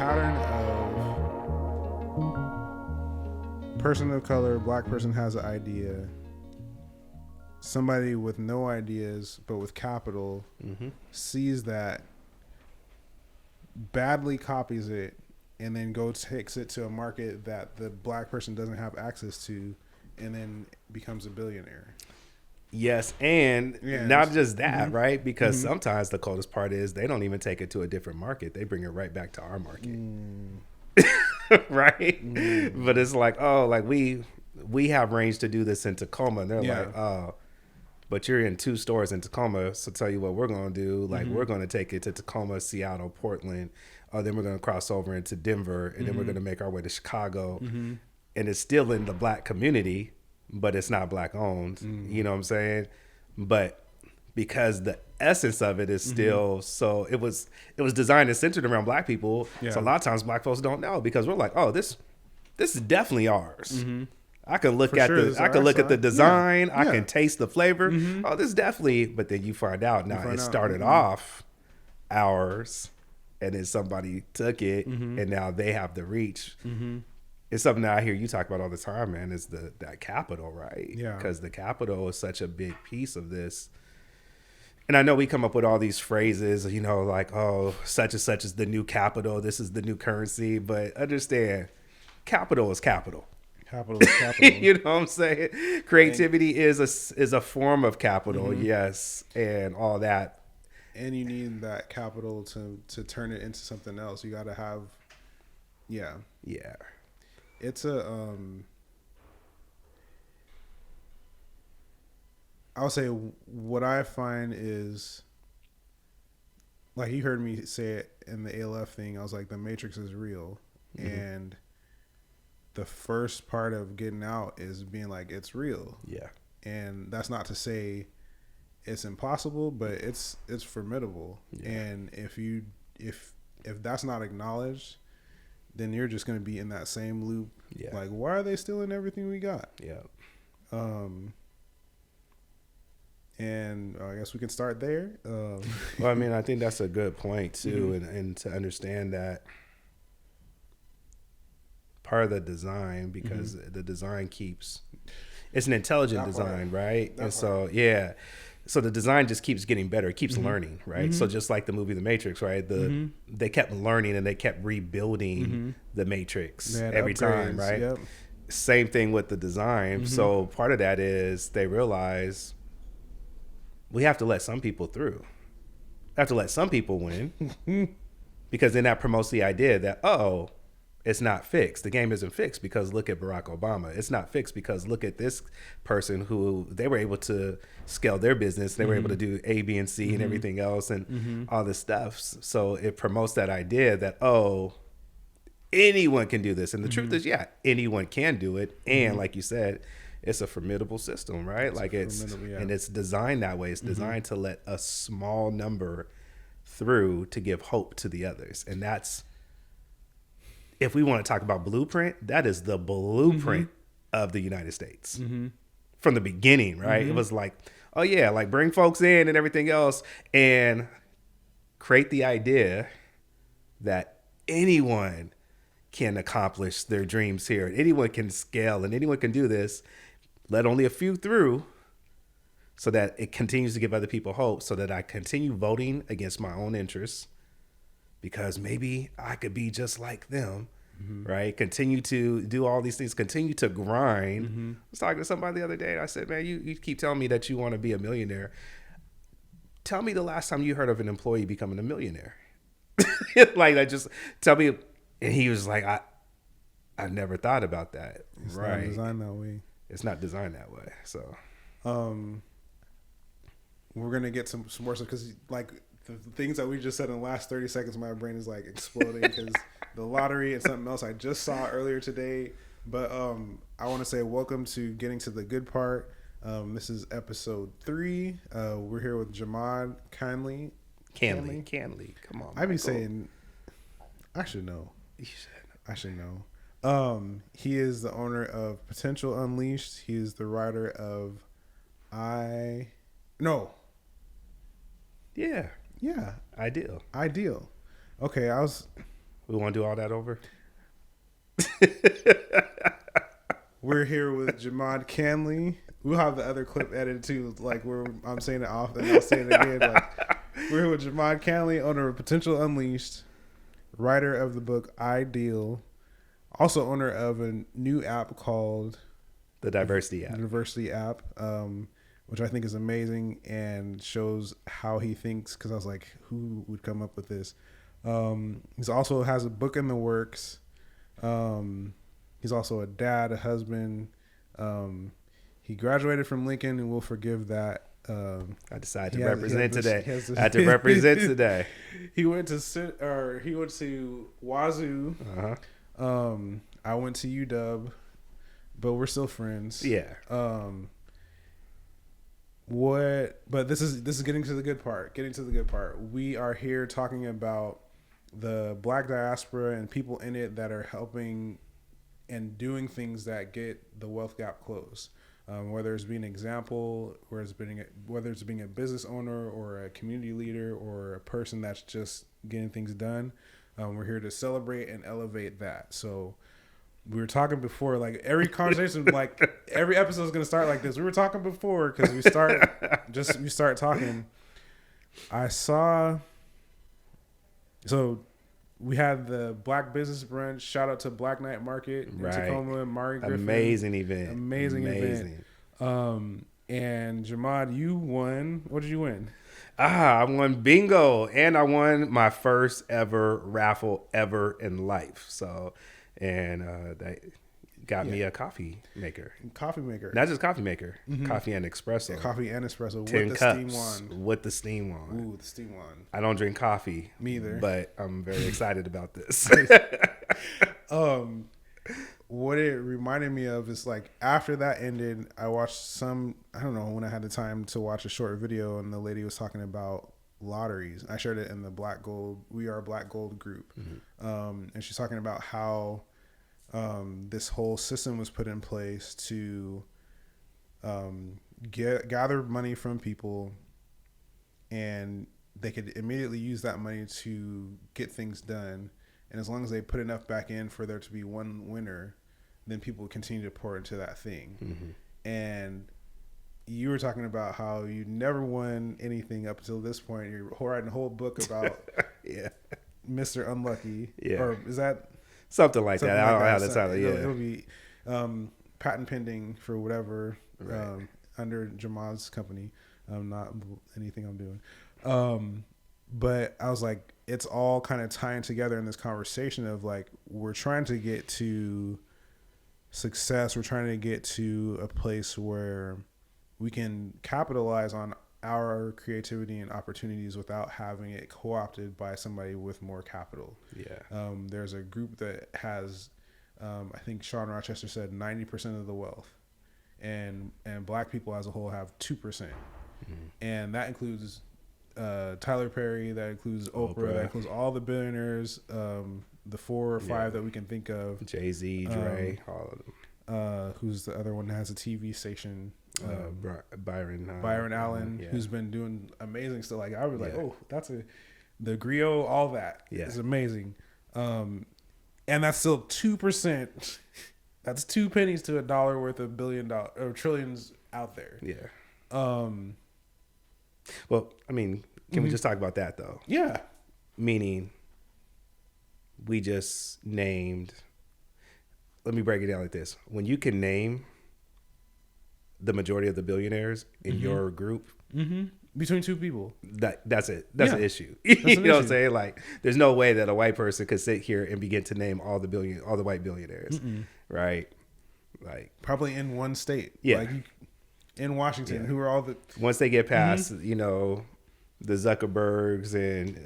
pattern of person of color, black person has an idea. Somebody with no ideas but with capital sees that, badly copies it, and then takes it to a market that the black person doesn't have access to, and then becomes a billionaire. Yes, and not just that, right? Because sometimes the coldest part is they don't even take it to a different market. They bring it right back to our market. Right? But it's like, oh, like we have range to do this in Tacoma. And they're like, oh, but you're in 2 stores in Tacoma, so tell you what we're going to do. Like, we're going to take it to Tacoma, Seattle, Portland. Then we're going to cross over into Denver, and then we're going to make our way to Chicago. And it's still in the black community, but it's not black owned. You know what I'm saying? But because the essence of it is still so, it was designed and centered around black people. So a lot of times black folks don't know, because we're like, oh, this is definitely ours. I can look at the design. I can taste the flavor. Oh, this is definitely. But then you find out now it started off ours, and then somebody took it, and now they have the reach. It's something that I hear you talk about all the time, man. Is that capital, right? Yeah. Because the capital is such a big piece of this. And I know we come up with all these phrases, you know, like, oh, such and such is the new capital. This is the new currency. But understand, capital is capital. Capital is capital. You know what I'm saying? Creativity is a form of capital, yes, and all that. And you need that capital to turn it into something else. You got to have, yeah. It's I'll say what I find is, like you heard me say it in the ALF thing, I was like, the Matrix is real. And the first part of getting out is being like, it's real. Yeah. And that's not to say it's impossible, but it's formidable. Yeah. And if that's not acknowledged, then you're just going to be in that same loop. Yeah. Like, why are they stealing everything we got? Yeah. And I guess we can start there. Well, I mean, I think that's a good point too. And to understand that part of the design, because the design it's an intelligent design, right? And so, so the design just keeps getting better. It keeps learning, right? So just like the movie The Matrix, right? They kept learning and they kept rebuilding the Matrix every time, right? Yep. Same thing with the design. So part of that is they realize we have to let some people through. We have to let some people win, because then that promotes the idea that, oh, it's not fixed. The game isn't fixed because look at Barack Obama. It's not fixed because look at this person who they were able to scale their business. They were able to do A, B, and C and everything else and all this stuff. So it promotes that idea that, oh, anyone can do this. And the truth is, anyone can do it. And like you said, it's a formidable system, right? And it's designed that way. It's designed to let a small number through to give hope to the others. And that's, if we want to talk about blueprint, that is the blueprint of the United States from the beginning, right? It was like, oh yeah, like bring folks in and everything else and create the idea that anyone can accomplish their dreams here. Anyone can scale and anyone can do this. Let only a few through so that it continues to give other people hope, so that I continue voting against my own interests, because maybe I could be just like them, right? Continue to do all these things, continue to grind. I was talking to somebody the other day, and I said, man, you keep telling me that you want to be a millionaire. Tell me the last time you heard of an employee becoming a millionaire. Like, that, just tell me. And he was like, I never thought about that. It's not designed that way. It's not designed that way. So, we're going to get some more stuff, because like, the things that we just said in the last 30 seconds, my brain is like exploding, because the lottery and something else I just saw earlier today. But I want to say welcome to Getting to the Good Part. This is episode 3. We're here with Jahmad Canley. Canley. Come on. I be saying, I should know. I should know. He is the owner of Potential Unleashed. He is the writer of Yeah. Ideal. Okay, I was We want to do all that over? We're here with Jahmad Canley. We'll have the other clip edited too, like where I'm saying it off and I'll say it again. Like, we're here with Jahmad Canley, owner of Potential Unleashed, writer of the book Ideal, also owner of a new app called the Diversity app. Diversity app, which I think is amazing and shows how he thinks. Because I was like, who would come up with this? He also has a book in the works. He's also a dad, a husband. He graduated from Lincoln, and we'll forgive that. I decided to represent today. I had to represent today. He went to Wazoo. Uh-huh. I went to UW, but we're still friends. Yeah. But this is getting to the good part. We are here talking about the Black diaspora and people in it that are helping and doing things that get the wealth gap closed. Whether it's being an example, whether it's being a business owner or a community leader or a person that's just getting things done, we're here to celebrate and elevate that. So we were talking before, like every conversation, like every episode is going to start like this. We were talking before because we start talking. We had the Black Business Brunch. Shout out to Black Night Market in Tacoma and Mari Griffin. Amazing event. And Jahmad, you won. What did you win? I won bingo, and I won my first ever raffle ever in life. So, and that got me a coffee maker. Not just coffee maker. Mm-hmm. Coffee and espresso. Yeah, coffee and espresso 10 with the cups steam wand. With the steam wand. Ooh, the steam wand. I don't drink coffee. Me either. But I'm very excited about this. What it reminded me of is like after that ended, I watched I don't know when I had the time to watch a short video, and the lady was talking about lotteries. I shared it in the We Are Black Gold group. Mm-hmm. And she's talking about how this whole system was put in place to gather money from people, and they could immediately use that money to get things done. And as long as they put enough back in for there to be one winner, then people continue to pour into that thing. Mm-hmm. And you were talking about how you never won anything up until this point. You're writing a whole book about Mr. Unlucky. Yeah. Or is that something like that? I don't know how to tell it. It'll be patent pending for whatever under Jahmad's company. Not anything I'm doing. But I was like, it's all kind of tying together in this conversation of like, we're trying to get to success. We're trying to get to a place where we can capitalize on our creativity and opportunities without having it co-opted by somebody with more capital. Yeah. There's a group that has, I think Sean Rochester said 90% of the wealth, and Black people as a whole have 2%. Mm-hmm. And that includes Tyler Perry, that includes Oprah, that includes all the billionaires, the 4 or 5 that we can think of. Jay-Z, Dre, all of them. Who's the other one that has a TV station? Byron Allen, who's been doing amazing stuff. Like I was like, oh, the griot, all that is amazing. And that's still 2%. That's 2 pennies to $1 worth of $1 billion or trillions out there. Yeah. Well, I mean, can we just talk about that though? Yeah. Meaning, we just named. Let me break it down like this: when you can name the majority of the billionaires in your group, between 2 people, that's it. That's an issue. You know what I'm saying? Like, there's no way that a white person could sit here and begin to name all the white billionaires, right? Like, probably in one state, like in Washington, who are all the once they get past, the Zuckerbergs and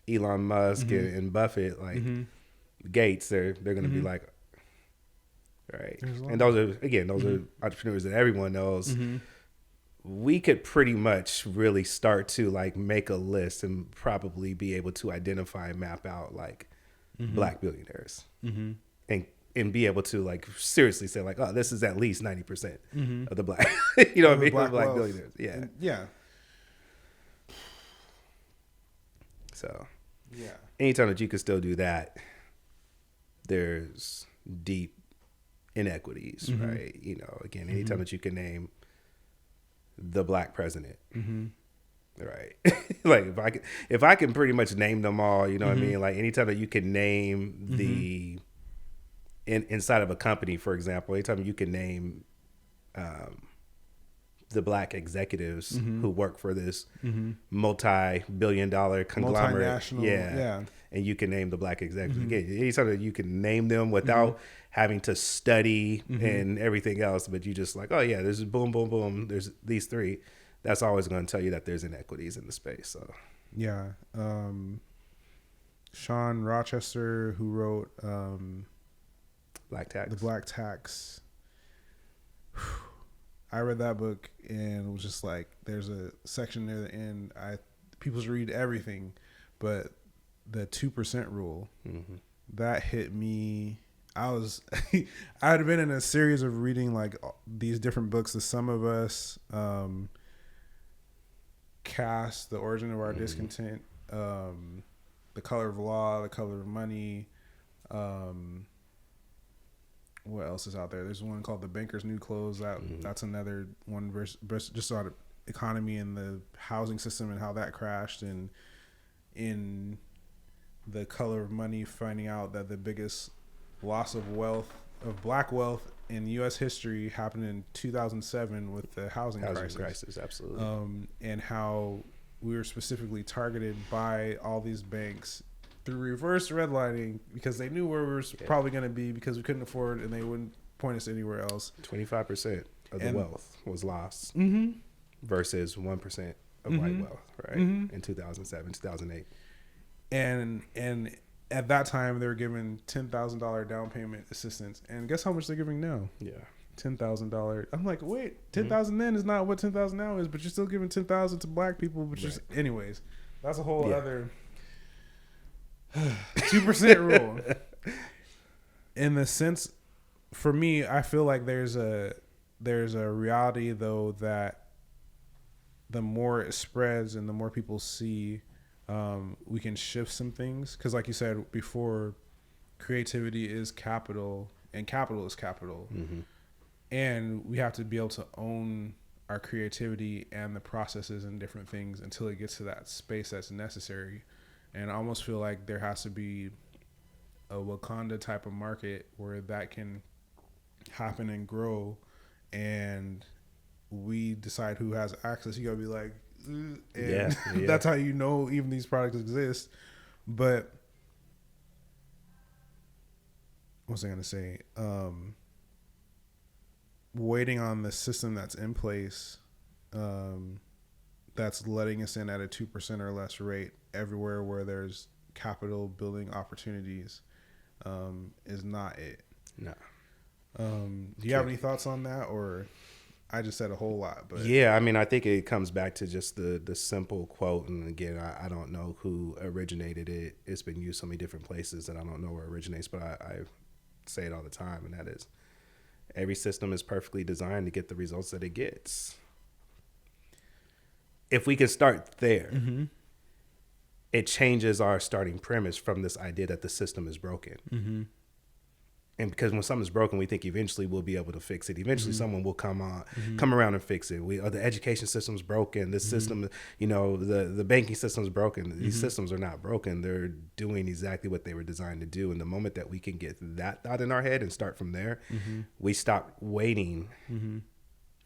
Elon Musk and Buffett, like Gates, they're going to be like. Right. And those are entrepreneurs that everyone knows. Mm-hmm. We could pretty much really start to like make a list and probably be able to identify and map out like Black billionaires and be able to like seriously say like, oh, this is at least 90% of the Black, Black billionaires. Yeah. Yeah. So Yeah. Anytime that you can still do that, there's deep inequities, right? You know, again, anytime that you can name the black president, right? Like if I can pretty much name them all, you know what I mean? Like anytime that you can name the inside of a company, for example, anytime you can name the black executives who work for this multi-billion-dollar conglomerate, Multinational, and you can name the black executives again. Anytime that you can name them without having to study and everything else, but you just like, oh yeah, there's boom, boom, boom. There's these three. That's always going to tell you that there's inequities in the space. So yeah, Sean Rochester, who wrote Black Tax, The Black Tax. I read that book and was just like, there's a section near the end. People should read everything, but the 2% rule that hit me. I had been in a series of reading like these different books. The Sum of Us, Caste, The Origin of Our Discontent, The Color of Law, The Color of Money. What else is out there? There's one called The Banker's New Clothes. That's another one versus just on economy and the housing system and how that crashed. And in The Color of Money, finding out that the biggest loss of black wealth in U.S. history happened in 2007 with the housing crisis. Absolutely. And how we were specifically targeted by all these banks through reverse redlining because they knew where we were probably going to be because we couldn't afford and they wouldn't point us anywhere else. 25% of the wealth was lost versus 1% of white wealth, right? In 2007, 2008. And at that time they were given $10,000 down payment assistance, and guess how much they're giving now? Yeah, $10,000. I'm like, wait, 10,000 then is not what 10,000 now is, but you're still giving 10,000 to black people. But just anyways, that's a whole other 2% rule. In the sense, for me, I feel like there's a reality though that the more it spreads and the more people see, we can shift some things. Because like you said before, creativity is capital and capital is capital. And we have to be able to own our creativity and the processes and different things until it gets to that space that's necessary. And I almost feel like there has to be a Wakanda type of market where that can happen and grow, and we decide who has access. You gotta be like, and that's how you know even these products exist. But what was I gonna say? Waiting on the system that's in place, that's letting us in at a 2% or less rate everywhere where there's capital building opportunities, is not it. No. Do you have any thoughts on that, or I just said a whole lot? But yeah, I mean, I think it comes back to just the simple quote. And again, I don't know who originated it. It's been used so many different places that I don't know where it originates, but I say it all the time, and that is, every system is perfectly designed to get the results that it gets. If we can start there, it changes our starting premise from this idea that the system is broken. And because when something's broken, we think eventually we'll be able to fix it. Eventually someone will come around and fix it. The education system's broken. This system, the banking system's broken. These systems are not broken. They're doing exactly what they were designed to do. And the moment that we can get that thought in our head and start from there, we stop waiting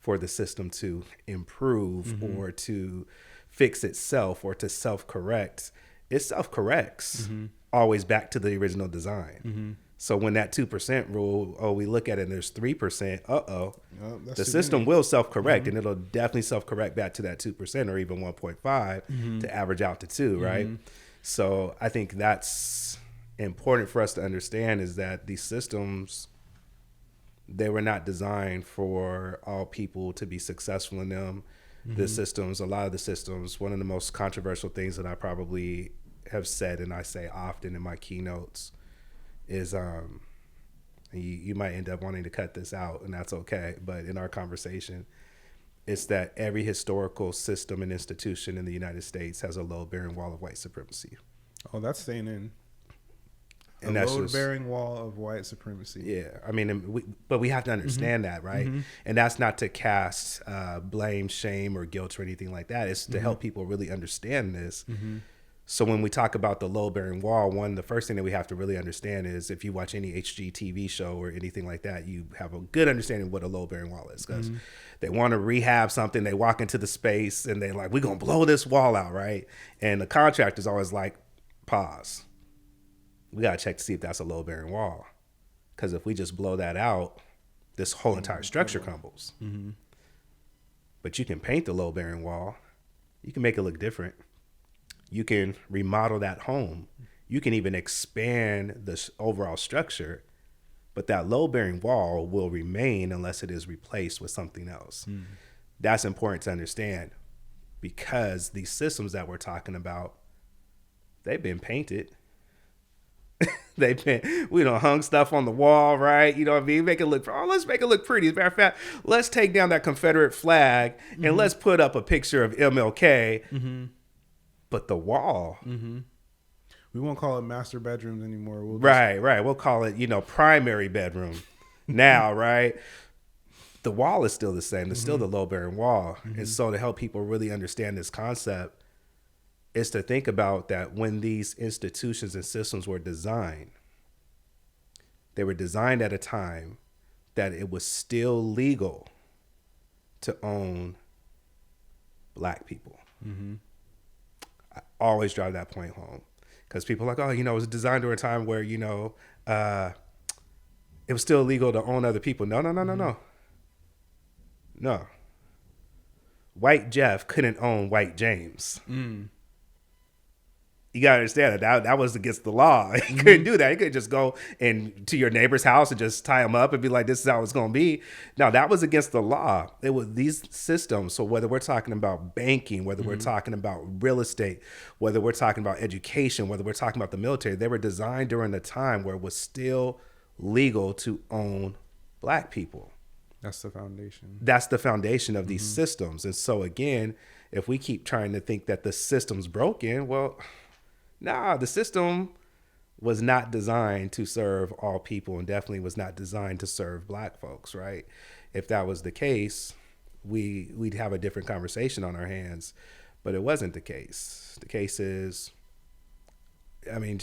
for the system to improve or to fix itself or to self-correct. It self-corrects always back to the original design. So when that 2% rule, we look at it and there's 3%, the system will self-correct, and it'll definitely self-correct back to that 2% or even 1.5 to average out to 2, right? So I think that's important for us to understand, is that these systems, they were not designed for all people to be successful in them. The systems, a lot of the systems, one of the most controversial things that I probably have said, and I say often in my keynotes, is you might end up wanting to cut this out, and that's okay, but in our conversation, it's that every historical system and institution in the United States has a load-bearing wall of white supremacy. Oh, that's staying in. And A that's load-bearing wall of white supremacy. Yeah, I mean, but we have to understand that, right? And that's not to cast blame, shame, or guilt or anything like that. It's to help people really understand this. So when we talk about the load-bearing wall, the first thing that we have to really understand is if you watch any HGTV show or anything like that, you have a good understanding of what a load-bearing wall is, because they want to rehab something. They walk into the space and they're like, we're going to blow this wall out, right? And the contractor's always like, pause. We got to check to see if that's a load-bearing wall. Because if we just blow that out, this whole entire structure crumbles. But you can paint the load-bearing wall. You can make it look different. You can remodel that home. You can even expand the overall structure. But that load-bearing wall will remain unless it is replaced with something else. That's important to understand, because these systems that we're talking about, they've been painted. We done hung stuff on the wall, right? You know what I mean? Let's make it look pretty. As a matter of fact, let's take down that Confederate flag and let's put up a picture of MLK. But the wall, we won't call it master bedrooms anymore. Right. We'll call it, primary bedroom now, right? The wall is still the same. It's still the load-bearing wall. And so to help people really understand this concept is to think about that when these institutions and systems were designed, they were designed at a time that it was still legal to own Black people. I always drive that point home, because people are like, oh, it was designed during a time where, it was still illegal to own other people. No. White Jeff couldn't own White James. You got to understand that was against the law. He couldn't do that. He couldn't just go to your neighbor's house and just tie him up and be like, this is how it's going to be. No, that was against the law. It was these systems. So whether we're talking about banking, whether we're talking about real estate, whether we're talking about education, whether we're talking about the military, they were designed during a time where it was still legal to own Black people. That's the foundation. That's the foundation of these systems. And so again, if we keep trying to think that the system's broken, well, nah, the system was not designed to serve all people, and definitely was not designed to serve Black folks, right? If that was the case, we'd have a different conversation on our hands, but it wasn't the case. The case is, you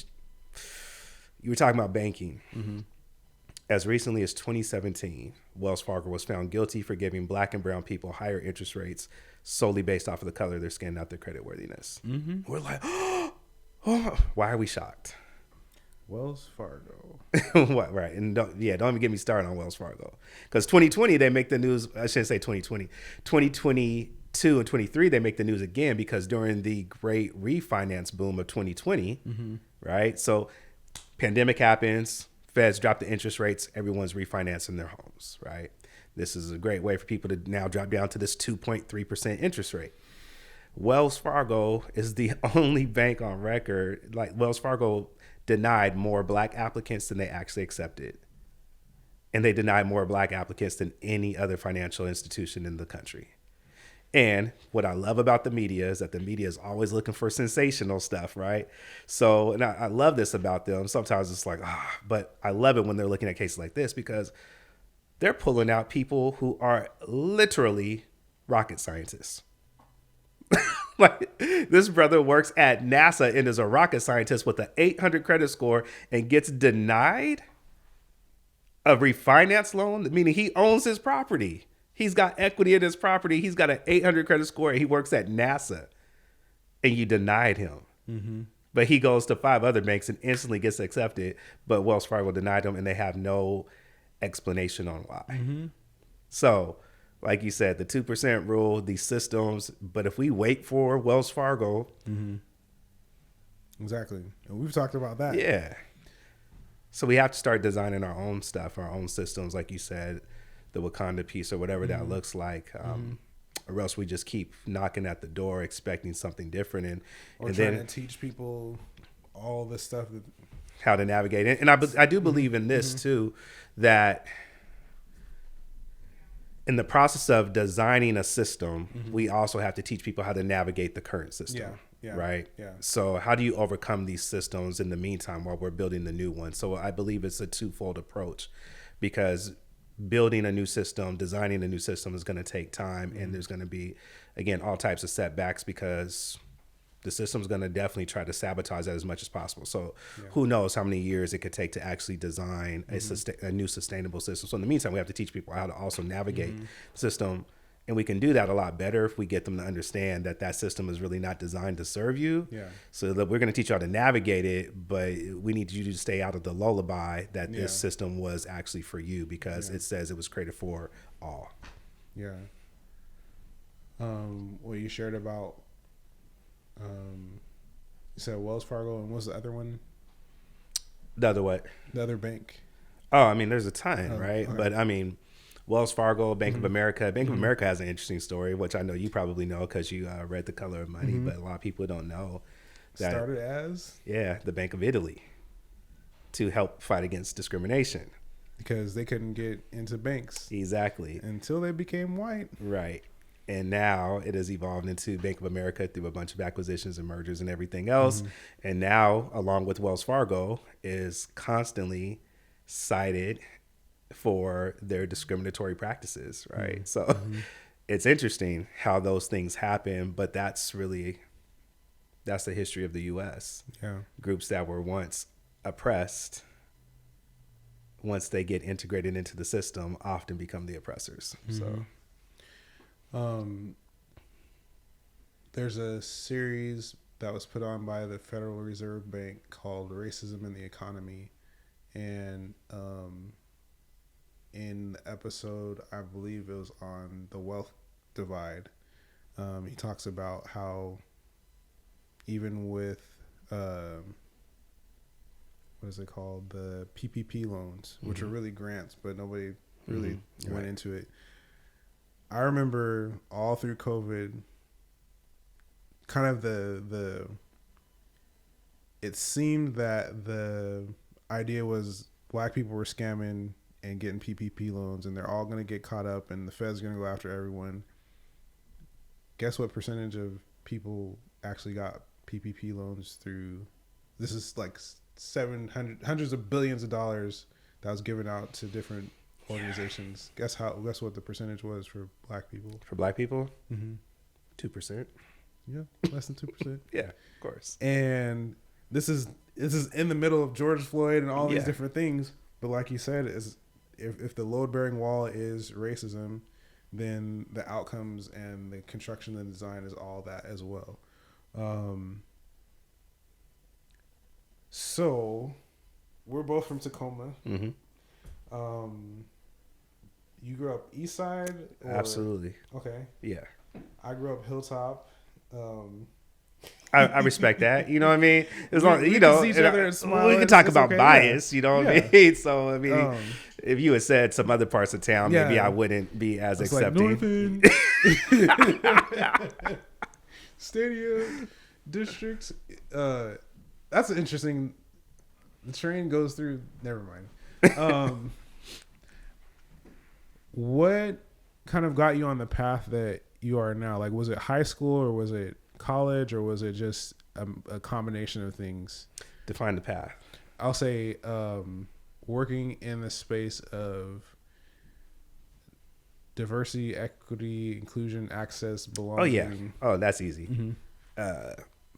were talking about banking. As recently as 2017, Wells Fargo was found guilty for giving Black and brown people higher interest rates solely based off of the color of their skin, not their creditworthiness. We're like, why are we shocked? Wells Fargo. What, right. And don't even get me started on Wells Fargo. Because 2020, they make the news. I shouldn't say 2020. 2022 and 23, they make the news again, because during the great refinance boom of 2020, right? So pandemic happens, feds drop the interest rates, everyone's refinancing their homes, right? This is a great way for people to now drop down to this 2.3% interest rate. Wells Fargo is the only bank on record. Like, Wells Fargo denied more Black applicants than they actually accepted. And they denied more Black applicants than any other financial institution in the country. And what I love about the media is that the media is always looking for sensational stuff, right? So, and I love this about them. Sometimes it's like, but I love it when they're looking at cases like this, because they're pulling out people who are literally rocket scientists. Like, this brother works at NASA and is a rocket scientist with an 800 credit score and gets denied a refinance loan, meaning he owns his property. He's got equity in his property. He's got an 800 credit score and he works at NASA, and you denied him. But he goes to 5 other banks and instantly gets accepted. But Wells Fargo denied him, and they have no explanation on why. So, like you said, the 2% rule, these systems. But if we wait for Wells Fargo. Exactly. And we've talked about that. Yeah. So we have to start designing our own stuff, our own systems, like you said, the Wakanda piece or whatever that looks like. Or else we just keep knocking at the door expecting something different. And trying to teach people all this stuff. How to navigate it. And I do believe in this too, that in the process of designing a system, we also have to teach people how to navigate the current system. Yeah. Right. Yeah. So how do you overcome these systems in the meantime while we're building the new one? So I believe it's a twofold approach, because building a new system, designing a new system is going to take time, and there's going to be, again, all types of setbacks, because the system's going to definitely try to sabotage that as much as possible. So who knows how many years it could take to actually design a new sustainable system. So in the meantime, we have to teach people how to also navigate the system. And we can do that a lot better if we get them to understand that that system is really not designed to serve you. Yeah. So that we're going to teach you how to navigate it, but we need you to stay out of the lullaby that this system was actually for you, because it says it was created for all. Yeah. What you shared about, you said Wells Fargo, and what's the other one? The other what? The other bank. Oh, I mean, there's a ton, right? Okay. But I mean, Wells Fargo, Bank of America. Bank of America has an interesting story, which I know you probably know because you read The Color of Money, but a lot of people don't know that Started as? Yeah, the Bank of Italy, to help fight against discrimination. Because they couldn't get into banks. Exactly. Until they became white. Right. And now it has evolved into Bank of America through a bunch of acquisitions and mergers and everything else. And now, along with Wells Fargo, is constantly cited for their discriminatory practices, right? So it's interesting how those things happen, but that's the history of the U.S. Yeah. Groups that were once oppressed, once they get integrated into the system, often become the oppressors. So there's a series that was put on by the Federal Reserve Bank called Racism in the Economy, and in the episode, I believe it was on the wealth divide, he talks about how even with what is it called, the PPP loans, which are really grants, but nobody really went into it. I remember all through COVID, kind of it seemed that the idea was black people were scamming and getting PPP loans, and they're all going to get caught up, and the Fed's going to go after everyone. Guess what percentage of people actually got PPP loans through? This is like hundreds of billions of dollars that was given out to different organizations. Guess what the percentage was for black people? for black people, 2%. Yeah, less than 2%. Yeah, of course. And this is in the middle of George Floyd and all these different things. But like you said, if the load-bearing wall is racism, then the outcomes and the construction and design is all that as well. So we're both from Tacoma. You grew up East Side? Absolutely. Okay. Yeah. I grew up Hilltop. I respect that. You know what I mean? As long We you can know, see each other and smile. we can It's talk about okay. bias. You know what I mean? So I mean, Um, if you had said some other parts of town, maybe Yeah. I wouldn't be as It's like accepting. North End. Stadium District. That's interesting. The train goes through. Never mind. What kind of got you on the path that you are now? Like, was it high school, or was it college, or was it just a combination of things? Define the path. I'll say working in the space of diversity, equity, inclusion, access, belonging. Oh yeah. Oh, that's easy.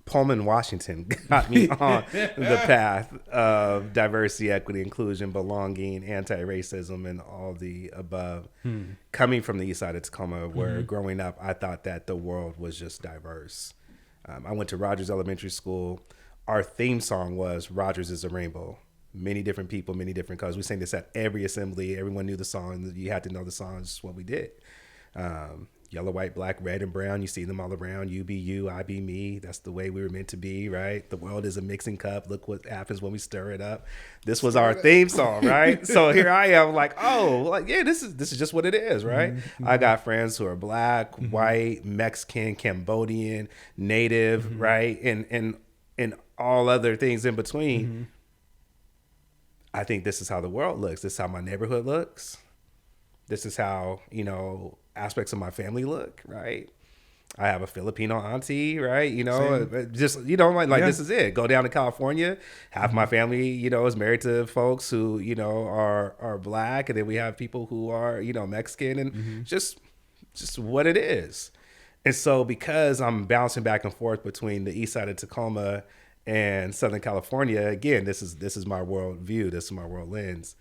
Pullman, Washington got me on the path of diversity, equity, inclusion, belonging, anti-racism, and all the above. Coming from the east side of Tacoma, where growing up, I thought that the world was just diverse. I went to Rogers Elementary School. Our theme song was "Rogers is a Rainbow." Many different people, many different colors. We sang this at every assembly. Everyone knew the song. You had to know the song. It's just what we did. Yellow, white, black, red, and brown. You see them all around. You be you, I be me. That's the way we were meant to be, right? The world is a mixing cup. Look what happens when we stir it up. This was our theme song, right? So here I am, like, oh, like yeah, this is just what it is, right? I got friends who are black, white, Mexican, Cambodian, Native, right, and all other things in between. I think this is how the world looks. This is how my neighborhood looks. This is how, aspects of my family look, right? I have a Filipino auntie, right? Same. Just, like this is it. Go down to California. Half my family, is married to folks who, are black. And then we have people who are, Mexican, and just what it is. And so because I'm bouncing back and forth between the east side of Tacoma and Southern California, again, this is my world view. This is my world lens.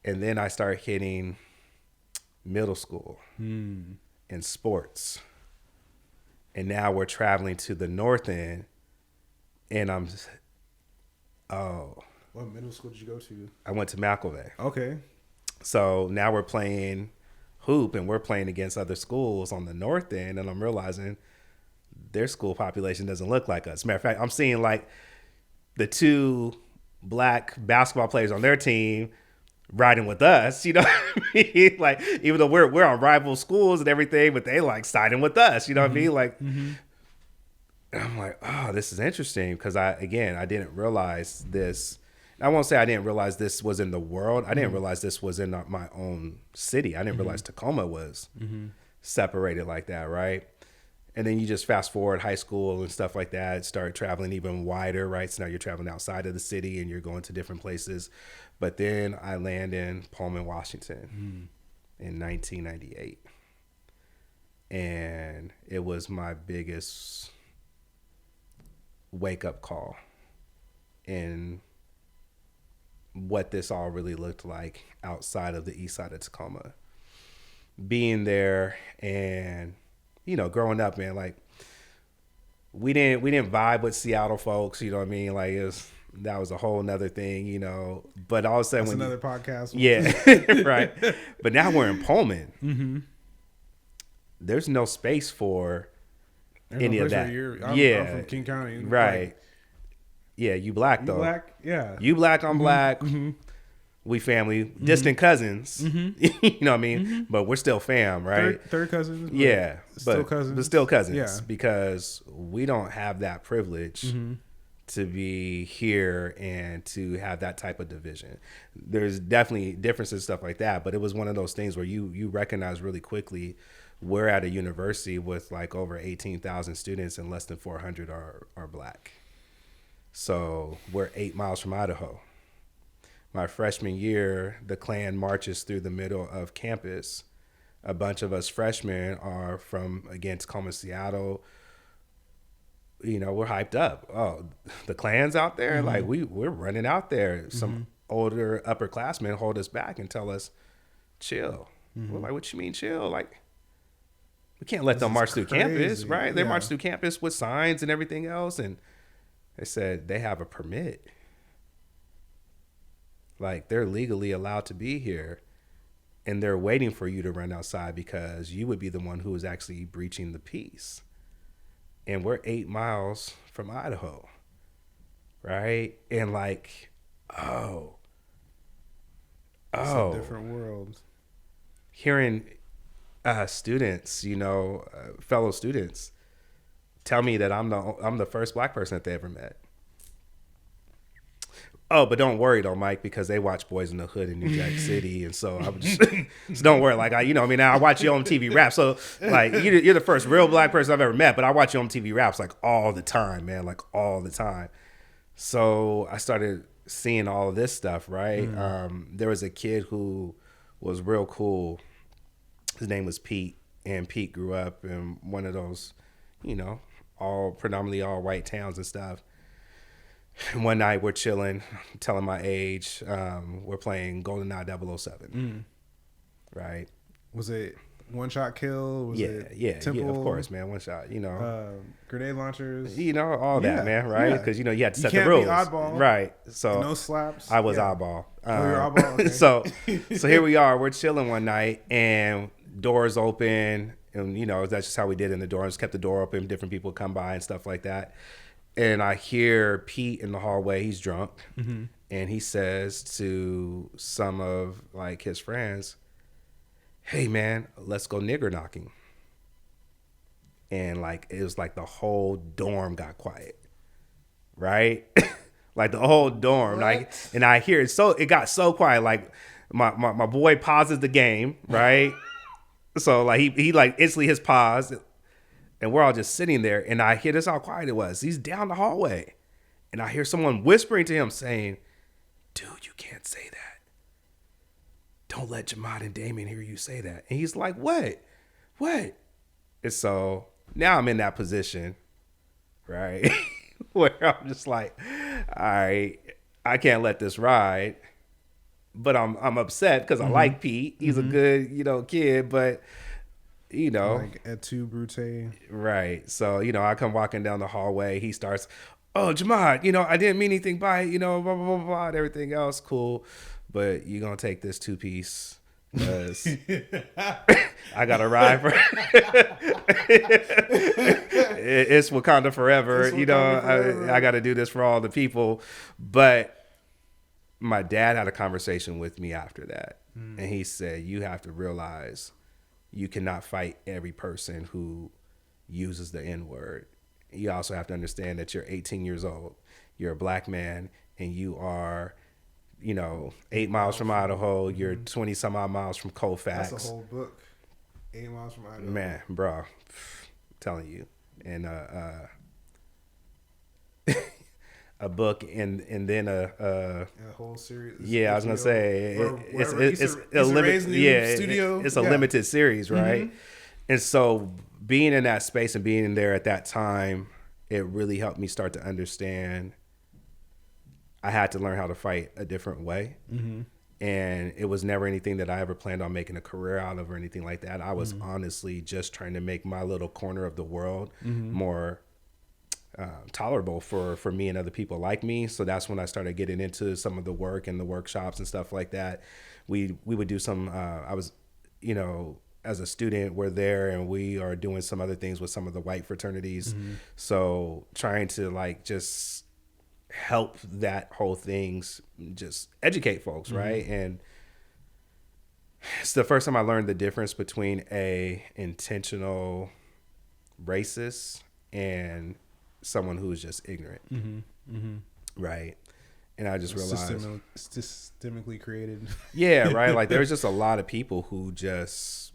And then I start hitting middle school and sports. And now we're traveling to the north end, and What middle school did you go to? I went to McElvey. Okay. So now we're playing hoop, and we're playing against other schools on the north end, and I'm realizing their school population doesn't look like us. Matter of fact, I'm seeing like the 2 black basketball players on their team riding with us, what I mean? Like, even though we're on rival schools and everything, but they like siding with us, what I mean? Like, and I'm like, oh, this is interesting, because I didn't realize this. I won't say I didn't realize this was in the world. I didn't realize this was in my own city. I didn't realize Tacoma was separated like that, right? And then you just fast forward high school and stuff like that, start traveling even wider, right? So now you're traveling outside of the city and you're going to different places. But then I land in Pullman, Washington in 1998. And it was my biggest wake-up call in what this all really looked like outside of the east side of Tacoma. Being there and, growing up, man, like we didn't vibe with Seattle folks, you know what I mean? Like that was a whole nother thing, but all of a sudden That's another podcast. Yeah, right. But now we're in Pullman. There's no space for any of that. I'm from King County. Right. Like, yeah, you black though. You black? Yeah. You black, I'm black. We family, distant cousins. You know what I mean? But we're still fam, right? Third cousins. Yeah, still cousins. But still cousins. Yeah. Because we don't have that privilege to be here and to have that type of division. There's definitely differences and stuff like that, but it was one of those things where you recognize really quickly we're at a university with like over 18,000 students and less than 400 are black. So we're 8 miles from Idaho. My freshman year, the Klan marches through the middle of campus. A bunch of us freshmen are from, again, Tacoma, Seattle. We're hyped up. Oh, the Klan's out there? Like, we're running out there. Some older upperclassmen hold us back and tell us, chill. We're like, what you mean chill? Like, we can't let them march through campus, right? They march through campus with signs and everything else. And they said they have a permit. Like, they're legally allowed to be here, and they're waiting for you to run outside because you would be the one who is actually breaching the peace. And we're 8 miles from Idaho, right? And like, it's a different world. Hearing students, fellow students, tell me that I'm the first black person that they ever met. Oh, but don't worry though, Mike, because they watch Boys in the Hood in New Jack City, and so I'm just so don't worry. Like I watch you on TV raps, so like you're the first real black person I've ever met, but I watch you on TV raps like all the time, man, like all the time. So I started seeing all of this stuff, right? There was a kid who was real cool. His name was Pete, and Pete grew up in one of those, predominantly all white towns and stuff. One night we're chilling, telling my age. We're playing GoldenEye 007. Right? Was it one shot kill? Was it Temple? Yeah, of course, man. One shot, grenade launchers. All that, man, right? Because, you had to set the You rules. can't be oddball. Right. So no slaps. I was oddball. You're oddball? Okay. So here we are. We're chilling one night, and doors open. And, that's just how we did in the doors. Kept the door open. Different people come by and stuff like that. And I hear Pete in the hallway. He's drunk. And he says to some of like his friends, hey man, let's go nigger knocking. And like, it was like the whole dorm got quiet. Right? Like the whole dorm. What? Like, and I hear it. So it got so quiet. Like my boy pauses the game. Right? So like he like instantly his pause. And we're all just sitting there, and I hear this how quiet it was. He's down the hallway, and I hear someone whispering to him saying, dude, you can't say that. Don't let Jahmad and Damien hear you say that. And he's like, what? What? And so now I'm in that position, right? Where I'm just like, all right, I can't let this ride. But I'm upset because I like Pete. He's a good, kid, but like et tu, Brute. Right. So, I come walking down the hallway. He starts, oh, Jahmad, I didn't mean anything by it, blah, blah, blah, blah, and everything else. Cool. But you're going to take this 2-piece because I got to ride for it's Wakanda forever. It's Wakanda forever. I got to do this for all the people. But my dad had a conversation with me after that. And he said, you have to realize you cannot fight every person who uses the N-word. You also have to understand that you're 18 years old. You're a black man, and you are, 8 miles from Idaho. You're 20 some odd miles from Colfax. That's a whole book. 8 miles from Idaho. Man, bro, I'm telling you. And a book and then a whole series. Yeah, I was gonna say it's a limited series, right? And so being in that space and being there at that time, it really helped me start to understand I had to learn how to fight a different way. And it was never anything that I ever planned on making a career out of or anything like that. I was honestly just trying to make my little corner of the world more tolerable for me and other people like me. So that's when I started getting into some of the work and the workshops and stuff like that. We would do some, I was, as a student, we're there and we are doing some other things with some of the white fraternities. So trying to just help that whole things, just educate folks. Right. And it's the first time I learned the difference between a intentional racist and someone who is just ignorant. Right. And I just realized systemically created. Yeah. Right. Like there's just a lot of people who just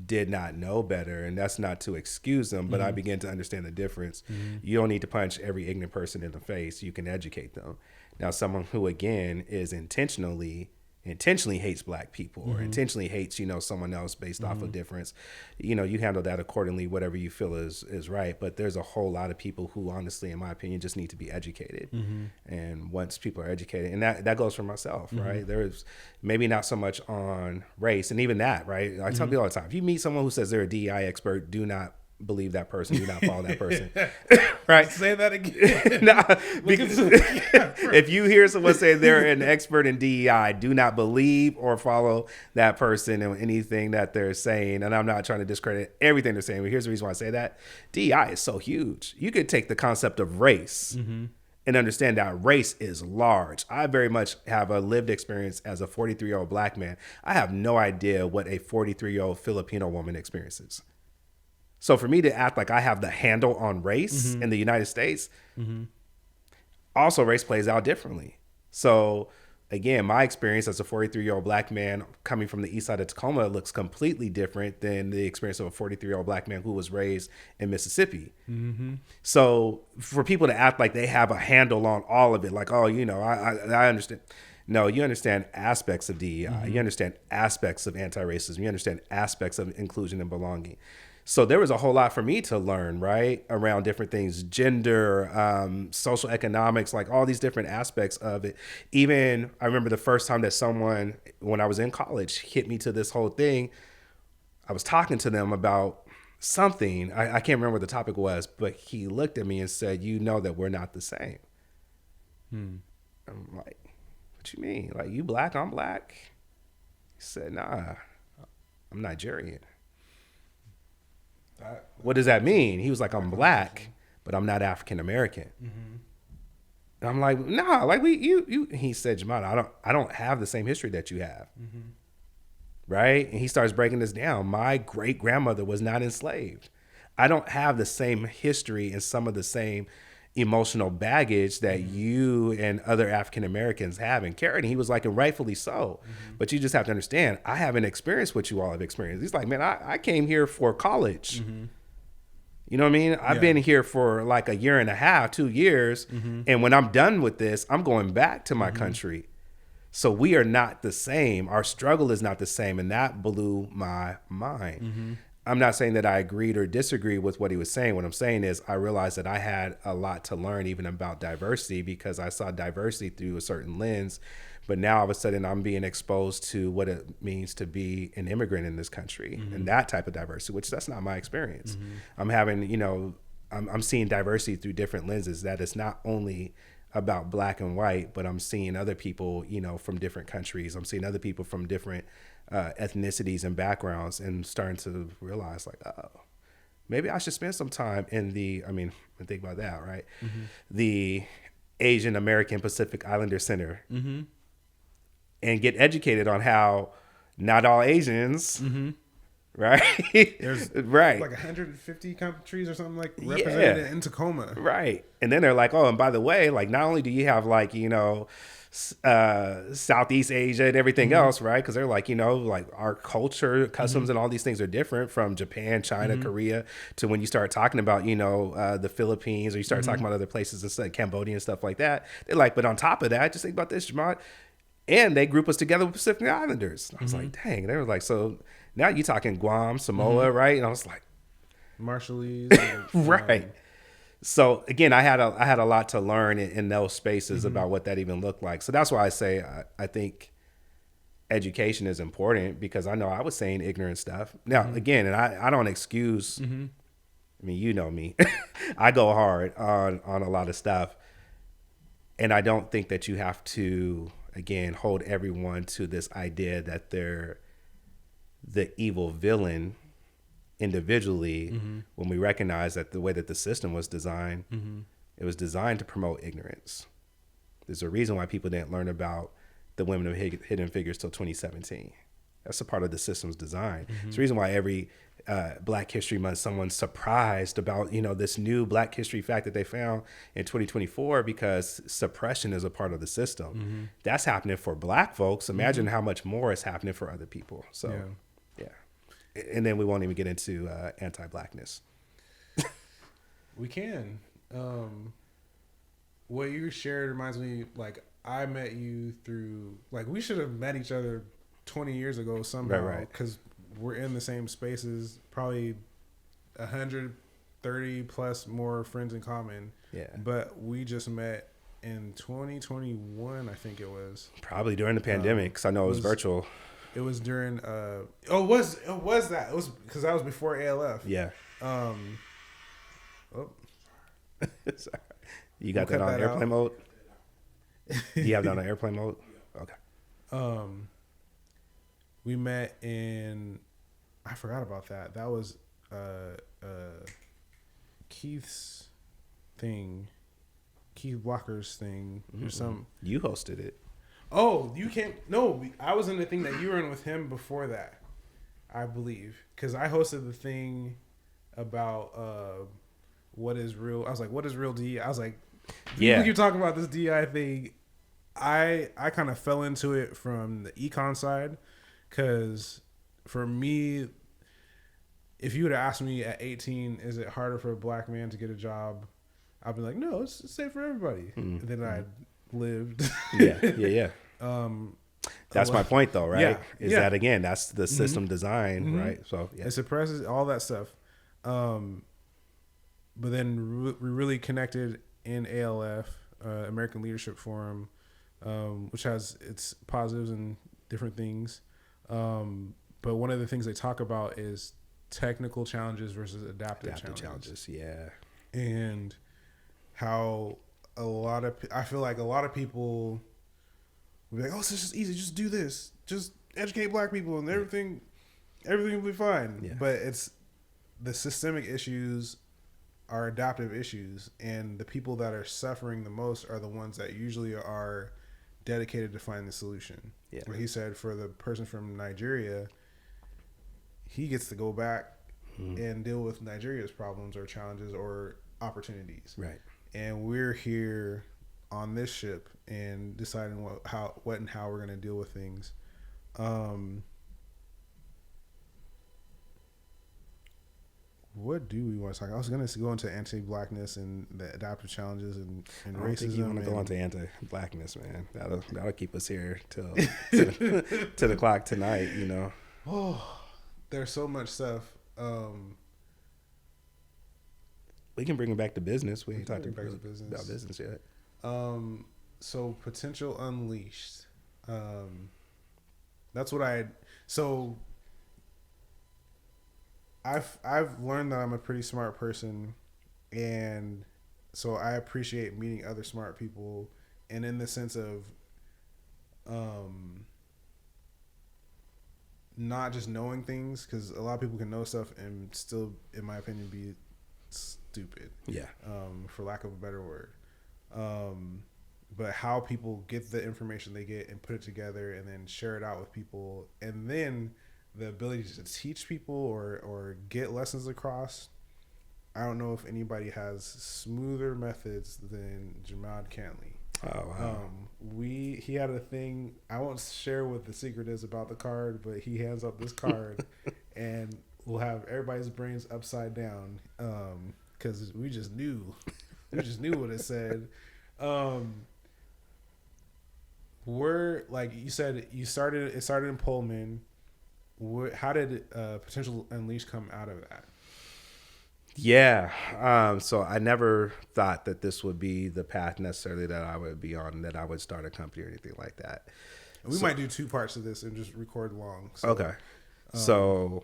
did not know better, and that's not to excuse them, but I began to understand the difference. You don't need to punch every ignorant person in the face. You can educate them. Now, someone who, again, is intentionally hates black people or intentionally hates, someone else based off of difference, you handle that accordingly, whatever you feel is right. But there's a whole lot of people who, honestly, in my opinion, just need to be educated. And once people are educated, and that goes for myself, right? There's maybe not so much on race, and even that, right? I tell people all the time, if you meet someone who says they're a DEI expert, do not believe that person, do not follow that person. Right? Say that again. Because if you hear someone say they're an expert in DEI, do not believe or follow that person and anything that they're saying. And I'm not trying to discredit everything they're saying, but here's the reason why I say that. DEI is so huge. You could take the concept of race and understand that race is large. I very much have a lived experience as a 43-year-old black man. I have no idea what a 43-year-old Filipino woman experiences. So for me to act like I have the handle on race in the United States, also race plays out differently. So again, my experience as a 43-year-old black man coming from the east side of Tacoma looks completely different than the experience of a 43-year-old black man who was raised in Mississippi. So for people to act like they have a handle on all of it, like, oh, I understand. No, you understand aspects of DEI. You understand aspects of anti-racism. You understand aspects of inclusion and belonging. So there was a whole lot for me to learn, right, around different things, gender, social economics, like all these different aspects of it. Even I remember the first time that someone, when I was in college, hit me to this whole thing. I was talking to them about something. I can't remember what the topic was, but he looked at me and said, you know that we're not the same. I'm like, what you mean? Like, you black, I'm black? He said, nah, I'm Nigerian. What does that mean? He was like, I'm black, but I'm not African American. And I'm like, nah, like you. He said, Jahmad, I don't have the same history that you have, right? And he starts breaking this down. My great grandmother was not enslaved. I don't have the same history and some of the same emotional baggage that you and other African Americans have and carried. And he was like, and rightfully so. But you just have to understand, I haven't experienced what you all have experienced. He's like, man, I came here for college. You know what I mean? I've been here for like a year and a half, 2 years. And when I'm done with this, I'm going back to my country. So we are not the same. Our struggle is not the same. And that blew my mind. I'm not saying that I agreed or disagreed with what he was saying. What I'm saying is I realized that I had a lot to learn even about diversity, because I saw diversity through a certain lens. But now all of a sudden I'm being exposed to what it means to be an immigrant in this country and that type of diversity, which that's not my experience. I'm having, you know, I'm seeing diversity through different lenses, that it's not only about black and white, but I'm seeing other people, you know, from different countries. I'm seeing other people from different ethnicities and backgrounds, and starting to realize like, oh, maybe I should spend some time in think about that, right? The Asian American Pacific Islander Center and get educated on how not all Asians, right? There's right. like 150 countries or something like represented in Tacoma. Right. And then they're like, oh, and by the way, like not only do you have like, you know, Southeast Asia and everything else, right? Because they're like, you know, like our culture, customs, and all these things are different from Japan, China, Korea, to when you start talking about, you know, the Philippines, or you start talking about other places, and like Cambodia and stuff like that. They're like, but on top of that, just think about this, Jahmad. And they group us together with Pacific Islanders. I was like, dang. They were like, so now you're talking Guam, Samoa, right? And I was like, Marshallese, right. So again, I had a lot to learn in those spaces about what that even looked like. So that's why I say I think education is important, because I know I was saying ignorant stuff. Now, again, and I don't excuse, I mean, you know me. I go hard on a lot of stuff. And I don't think that you have to, again, hold everyone to this idea that they're the evil villain individually, when we recognize that the way that the system was designed, it was designed to promote ignorance. There's a reason why people didn't learn about the women of hidden figures till 2017. That's a part of the system's design. It's the reason why every Black History Month, someone's surprised about, you know, this new Black history fact that they found in 2024, because suppression is a part of the system. That's happening for Black folks. Imagine how much more is happening for other people. So, yeah. And then we won't even get into anti-Blackness. We can. What you shared reminds me, like, I met you through, like, we should have met each other 20 years ago somehow, right. because we're in the same spaces, probably 130 plus more friends in common. Yeah. But we just met in 2021, I think it was. Probably during the pandemic, because I know it was virtual. It was during it was that. It was because that was before ALF. Yeah. Oh. You got that on airplane mode? You have that on airplane mode? Okay. We met in, I forgot about that. That was Keith's thing. Keith Walker's thing or something. You hosted it. Oh, you came? No, I was in the thing that you were in with him before that, I believe, because I hosted the thing about what is real. I was like, what is real DEI? I was like, you're talking about this DEI thing. I kind of fell into it from the econ side, because for me, if you would have asked me at 18, is it harder for a Black man to get a job? I'd be like, no, it's safe for everybody. And then I lived. Yeah. That's my point, though, right? That again, that's the system design, right? So it suppresses all that stuff. But then we really connected in ALF, American Leadership Forum, which has its positives and different things. But one of the things they talk about is technical challenges versus adaptive challenges. Yeah. And how I feel like a lot of people will be like, oh, it's just easy, just do this, just educate Black people and everything will be fine. Yeah. But it's the systemic issues are adaptive issues, and the people that are suffering the most are the ones that usually are dedicated to find the solution. Yeah. Where he said for the person from Nigeria, he gets to go back and deal with Nigeria's problems or challenges or opportunities. Right. And we're here on this ship and deciding what and how we're going to deal with things. what do we want to talk? I was going to go into anti-blackness and the adaptive challenges and I don't racism. think you want to go into anti-blackness, man. That'll keep us here till to the clock tonight. You know. Oh, there's so much stuff. We can bring it back to business. We ain't talked about business yet. So potential unleashed. That's what I've learned that I'm a pretty smart person, and so I appreciate meeting other smart people, and in the sense of not just knowing things, because a lot of people can know stuff and still, in my opinion, be stupid. Yeah. For lack of a better word. But how people get the information they get and put it together and then share it out with people, and then the ability to teach people or get lessons across. I don't know if anybody has smoother methods than Jahmad Canley. Oh wow. He had a thing. I won't share what the secret is about the card, but he hands up this card and we'll have everybody's brains upside down. Because we just knew what it said. We're like you said, it started in Pullman. How did potential unleash come out of that? Yeah. So I never thought that this would be the path necessarily that I would be on, that I would start a company or anything like that. We might do 2 parts of this and just record long. So, okay. So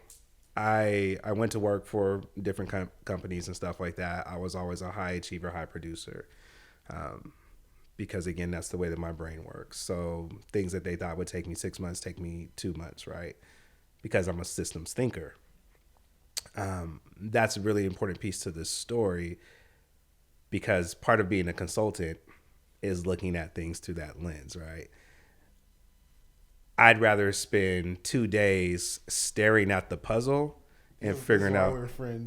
I went to work for different companies and stuff like that. I was always a high achiever, high producer. Because again, that's the way that my brain works. So things that they thought would take me 6 months, take me 2 months, right? Because I'm a systems thinker. That's a really important piece to this story, because part of being a consultant is looking at things through that lens, right? I'd rather spend 2 days staring at the puzzle and figuring out, we're friends.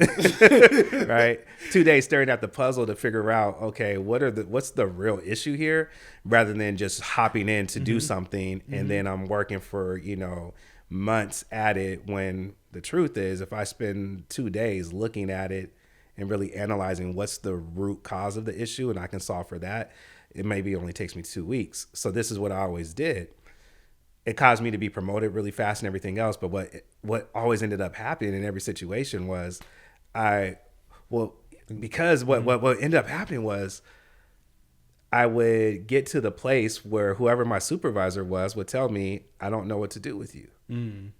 right? 2 days staring at the puzzle to figure out, okay, what's the real issue here, rather than just hopping in to do something and then I'm working for, months at it, when the truth is, if I spend 2 days looking at it and really analyzing what's the root cause of the issue and I can solve for that, it maybe only takes me 2 weeks. So this is what I always did. It caused me to be promoted really fast and everything else. But what always ended up happening in every situation was what ended up happening was I would get to the place where whoever my supervisor was would tell me, I don't know what to do with you. And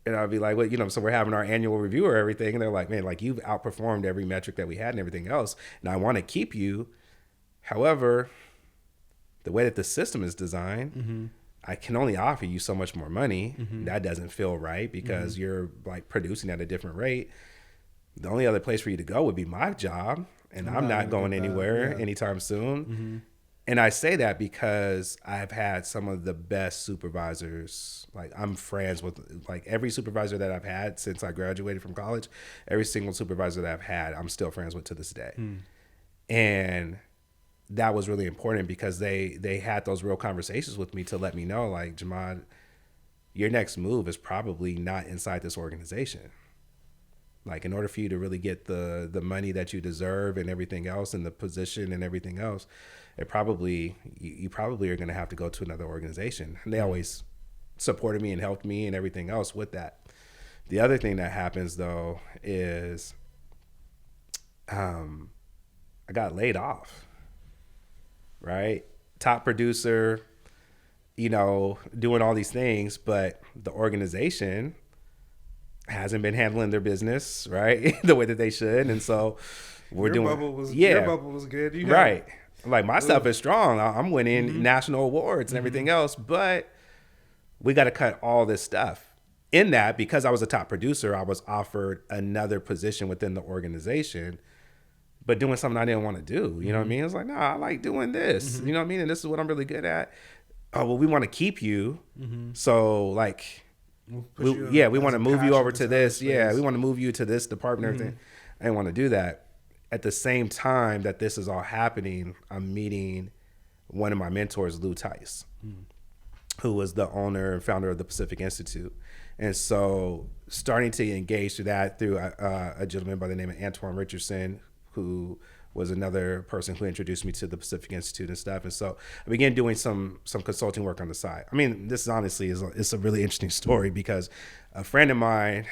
I'd be like, well, so we're having our annual review or everything. And they're like, man, like you've outperformed every metric that we had and everything else. And I want to keep you. However, the way that the system is designed, I can only offer you so much more money. That doesn't feel right, because you're like producing at a different rate. The only other place for you to go would be my job. And I'm not going anywhere anytime soon. And I say that because I've had some of the best supervisors. Like, I'm friends with like every supervisor that I've had since I graduated from college. Every single supervisor that I've had, I'm still friends with to this day. And that was really important, because they had those real conversations with me to let me know, like, Jahmad, your next move is probably not inside this organization. Like, in order for you to really get the money that you deserve and everything else, and the position and everything else, you probably are going to have to go to another organization. And they always supported me and helped me and everything else with that. The other thing that happens, though, is I got laid off, right? Top producer, doing all these things, but the organization hasn't been handling their business, right? The way that they should. And so your bubble was good. Right. Like, my stuff is strong. I'm winning national awards and everything else, but we got to cut all this stuff. In that, because I was a top producer, I was offered another position within the organization, but doing something I didn't want to do. You know what I mean? It was like, no, I like doing this. You know what I mean? And this is what I'm really good at. Oh, well, we want to keep you. So, like, we want to move you over to this. Space. Yeah, we want to move you to this department and everything. I didn't want to do that. At the same time that this is all happening, I'm meeting one of my mentors, Lou Tice. who was the owner and founder of the Pacific Institute. And so starting to engage through that through a gentleman by the name of Antoine Richardson, who was another person who introduced me to the Pacific Institute and stuff. And so I began doing some consulting work on the side. I mean, this honestly is a really interesting story because a friend of mine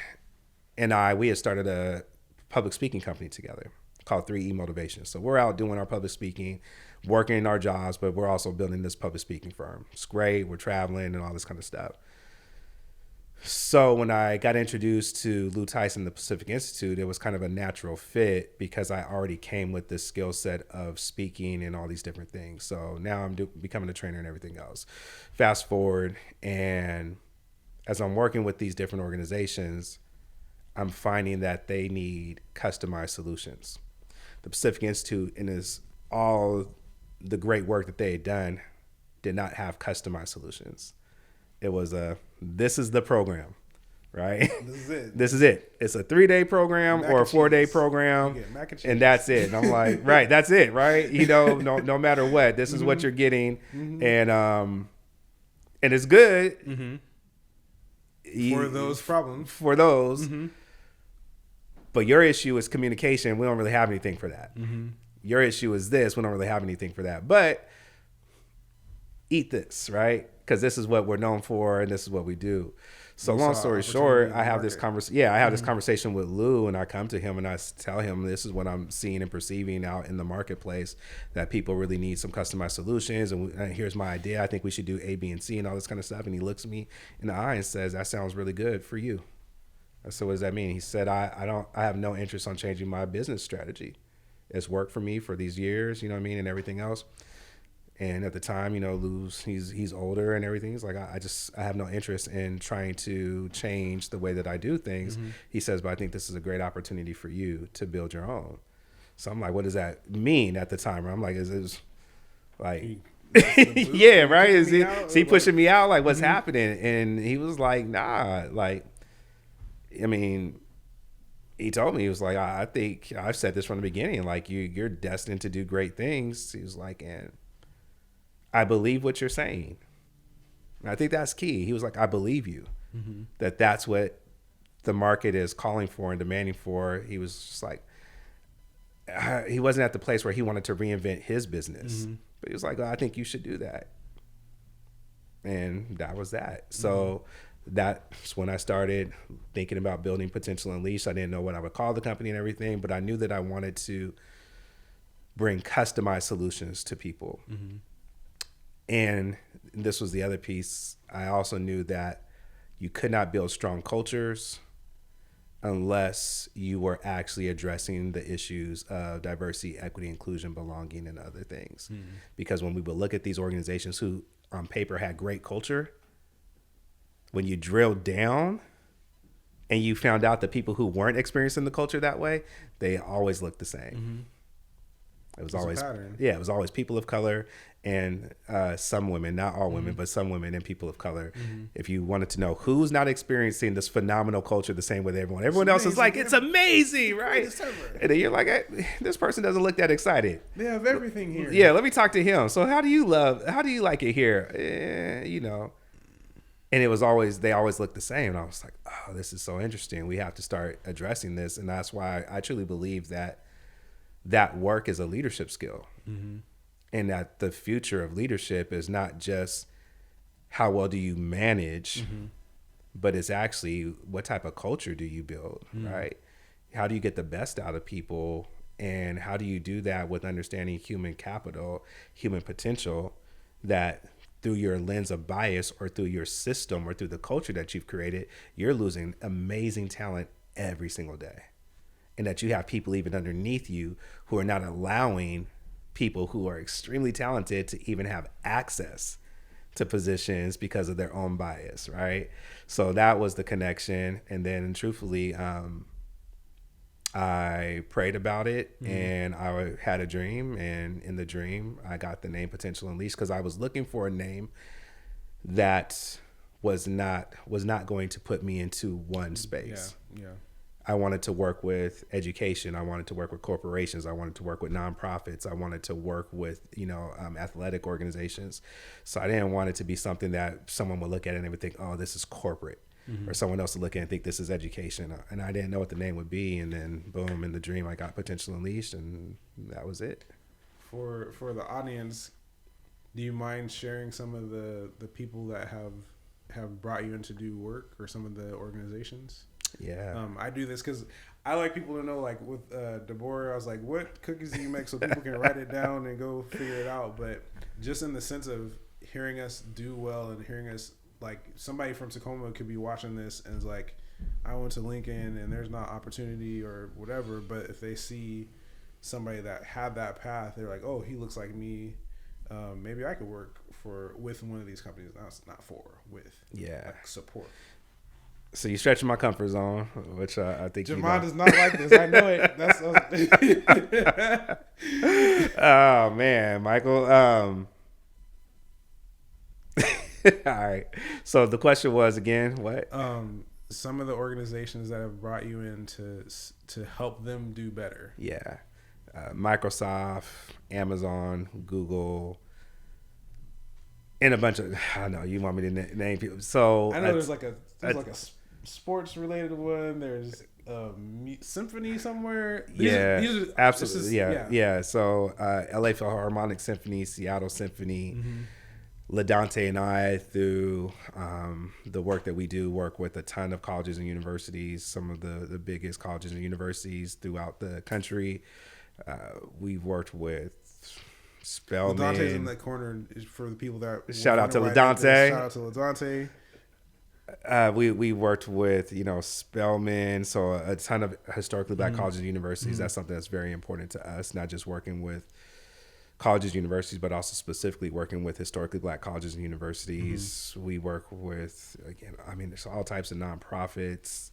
and we had started a public speaking company together called 3E Motivation. So we're out doing our public speaking, working in our jobs, but we're also building this public speaking firm. It's great. We're traveling and all this kind of stuff. So when I got introduced to Lou Tyson, the Pacific Institute, it was kind of a natural fit because I already came with this skill set of speaking and all these different things. So now I'm becoming a trainer and everything else. Fast forward, and as I'm working with these different organizations, I'm finding that they need customized solutions. The Pacific Institute, in all the great work that they had done, did not have customized solutions. It was this is the program, right? This is it. This is it. It's a 3-day program or a 4-day program, and that's it. And I'm like, right, that's it, right? You know, no matter what, this is what you're getting, and it's good for those problems. For those, but your issue is communication. We don't really have anything for that. Your issue is this. We don't really have anything for that, but eat this, right? Because this is what we're known for, and this is what we do. So long story short, I have this this conversation with Lou, and I come to him and I tell him this is what I'm seeing and perceiving out in the marketplace, that people really need some customized solutions, and here's my idea. I think we should do A, B, and C and all this kind of stuff. And he looks me in the eye and says, "That sounds really good for you." I said, "What does that mean?" He said, I have no interest on changing my business strategy. It's worked for me for these years, you know what I mean, and everything else. And at the time, you know, Lou's, he's older and everything. He's like, I have no interest in trying to change the way that I do things. He says, but I think this is a great opportunity for you to build your own. So I'm like, what does that mean at the time? I'm like, is like, yeah, right? Is he pushing me out? Like, what's happening? And he was like, nah, like, I mean, he told me, he was like, I think I've said this from the beginning, like you're destined to do great things. He was like, and I believe what you're saying. And I think that's key. He was like, I believe you, that's what the market is calling for and demanding for. He was just like, he wasn't at the place where he wanted to reinvent his business, but he was like, oh, I think you should do that. And that was that. So that's when I started thinking about building Potential Unleashed. I didn't know what I would call the company and everything, but I knew that I wanted to bring customized solutions to people. And this was the other piece. I also knew that you could not build strong cultures unless you were actually addressing the issues of diversity, equity, inclusion, belonging, and other things. Because when we would look at these organizations who on paper had great culture, when you drilled down and you found out the people who weren't experiencing the culture that way, they always looked the same. It was always, it was always people of color and some women, not all women, but some women and people of color. If you wanted to know who's not experiencing this phenomenal culture the same way that everyone else is like, it's amazing, right? And then you're like, hey, this person doesn't look that excited. They have everything here. Yeah, let me talk to him. So how do you like it here? You know. And it was always, they always looked the same. And I was like, oh, this is so interesting. We have to start addressing this. And that's why I truly believe that work is a leadership skill. And that the future of leadership is not just how well do you manage, but it's actually what type of culture do you build, right? How do you get the best out of people? And how do you do that with understanding human capital, human potential, that through your lens of bias or through your system or through the culture that you've created, you're losing amazing talent every single day. And that you have people even underneath you who are not allowing people who are extremely talented to even have access to positions because of their own bias, right? So that was the connection. And then truthfully, I prayed about it and I had a dream, and in the dream I got the name Potential Unleashed because I was looking for a name that was not going to put me into one space. I wanted to work with education. I wanted to work with corporations. I wanted to work with nonprofits. I wanted to work with, athletic organizations. So I didn't want it to be something that someone would look at and they would think, oh, this is corporate. Or someone else would look at it and think this is education. And I didn't know what the name would be. And then boom, in the dream, I got Potential Unleashed, and that was it. For the audience, do you mind sharing some of the people that have brought you in to do work, or some of the organizations? Yeah. I do this because I like people to know, like with Deborah, I was like, what cookies do you make, so people can write it down and go figure it out. But just in the sense of hearing us do well and hearing us, like somebody from Tacoma could be watching this and is like, I went to Lincoln and there's not opportunity or whatever. But if they see somebody that had that path, they're like, oh, he looks like me. Maybe I could work with one of these companies. Not like support. So you're stretching my comfort zone, which I think Jahmad does not like this. I know it. That's oh man, Michael. All right. So the question was again, what? Some of the organizations that have brought you in to help them do better. Yeah. Microsoft, Amazon, Google, and a bunch of, I don't know, you want me to name people. So I know there's like a sports related one. There's symphony somewhere. These are, absolutely. Yeah. So LA Philharmonic Symphony, Seattle Symphony. LaDante and I, through the work that we do, work with a ton of colleges and universities, some of the biggest colleges and universities throughout the country. We've worked with Spelman. LaDante's in that corner for the people that... Shout out to LaDante. Shout out to LaDante. We worked with, Spelman, so a ton of historically black colleges and universities. That's something that's very important to us, not just working with colleges, universities, but also specifically working with historically black colleges and universities. We work with, again, there's all types of nonprofits,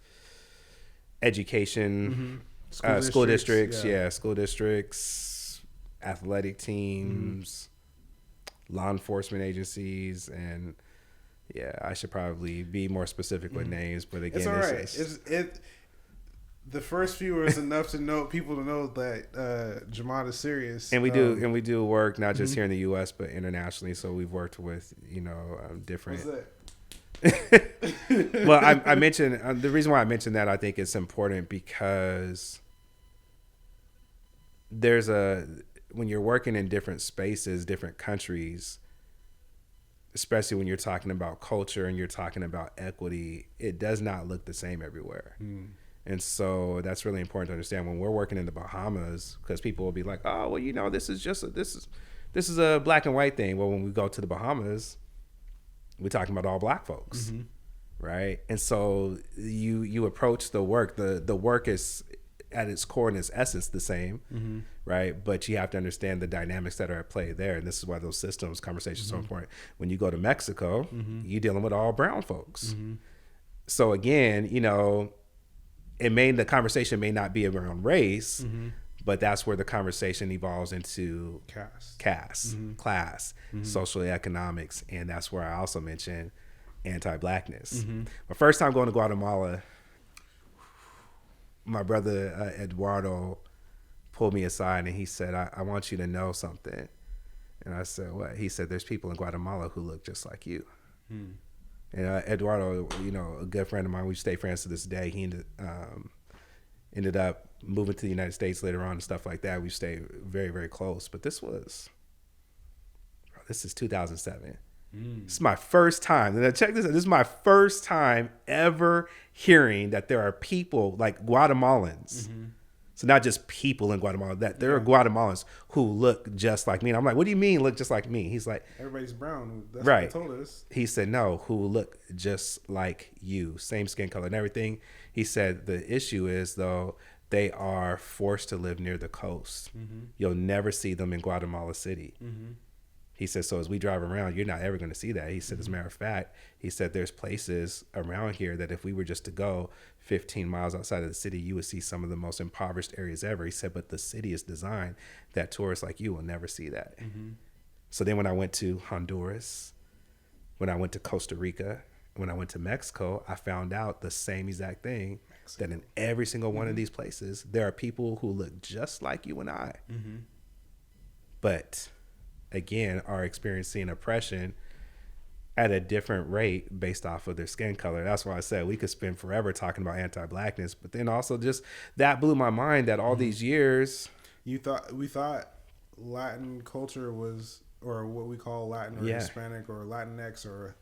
education, school districts, school districts, athletic teams, law enforcement agencies, and I should probably be more specific with names, but again, it's all right. The first few is enough to know people to know that Jahmad is serious, and we do work not just here in the U.S. but internationally. So we've worked with different. What's that? Well, I mentioned the reason why I mentioned that, I think it's important because when you're working in different spaces, different countries, especially when you're talking about culture and you're talking about equity, it does not look the same everywhere. And so that's really important to understand when we're working in the Bahamas, because people will be like, oh, well, this is a black and white thing. Well, when we go to the Bahamas, we're talking about all black folks, right? And so you approach the work. The work is at its core and its essence the same, right? But you have to understand the dynamics that are at play there. And this is why those systems conversations are so important. When you go to Mexico, you're dealing with all brown folks. So again, the conversation may not be around race, but that's where the conversation evolves into caste, class, social economics, and that's where I also mention anti-blackness. My first time going to Guatemala, my brother Eduardo pulled me aside and he said, I want you to know something. And I said, what? He said, there's people in Guatemala who look just like you. And Eduardo, a good friend of mine, we stay friends to this day. He ended up moving to the United States later on and stuff like that. We stayed very, very close. But this is 2007. This is my first time. And check this out. This is my first time ever hearing that there are people like Guatemalans. So not just people in Guatemala, that there are Guatemalans who look just like me. And I'm like, what do you mean look just like me? He's like, everybody's brown. That's right. what they told us. He said, no, who look just like you, same skin color and everything. He said, the issue is, though, they are forced to live near the coast. You'll never see them in Guatemala City. He said, so as we drive around, you're not ever going to see that. He said, as a matter of fact, he said, there's places around here that if we were just to go 15 miles outside of the city, you would see some of the most impoverished areas ever. He said, but the city is designed that tourists like you will never see that. So then when I went to Honduras, when I went to Costa Rica, when I went to Mexico, I found out the same exact thing, that in every single one of these places, there are people who look just like you and I. But again, are experiencing oppression at a different rate based off of their skin color. That's why I said we could spend forever talking about anti-blackness, but then also just that blew my mind that all these years we thought Latin culture was, or what we call Latin or Hispanic or Latinx or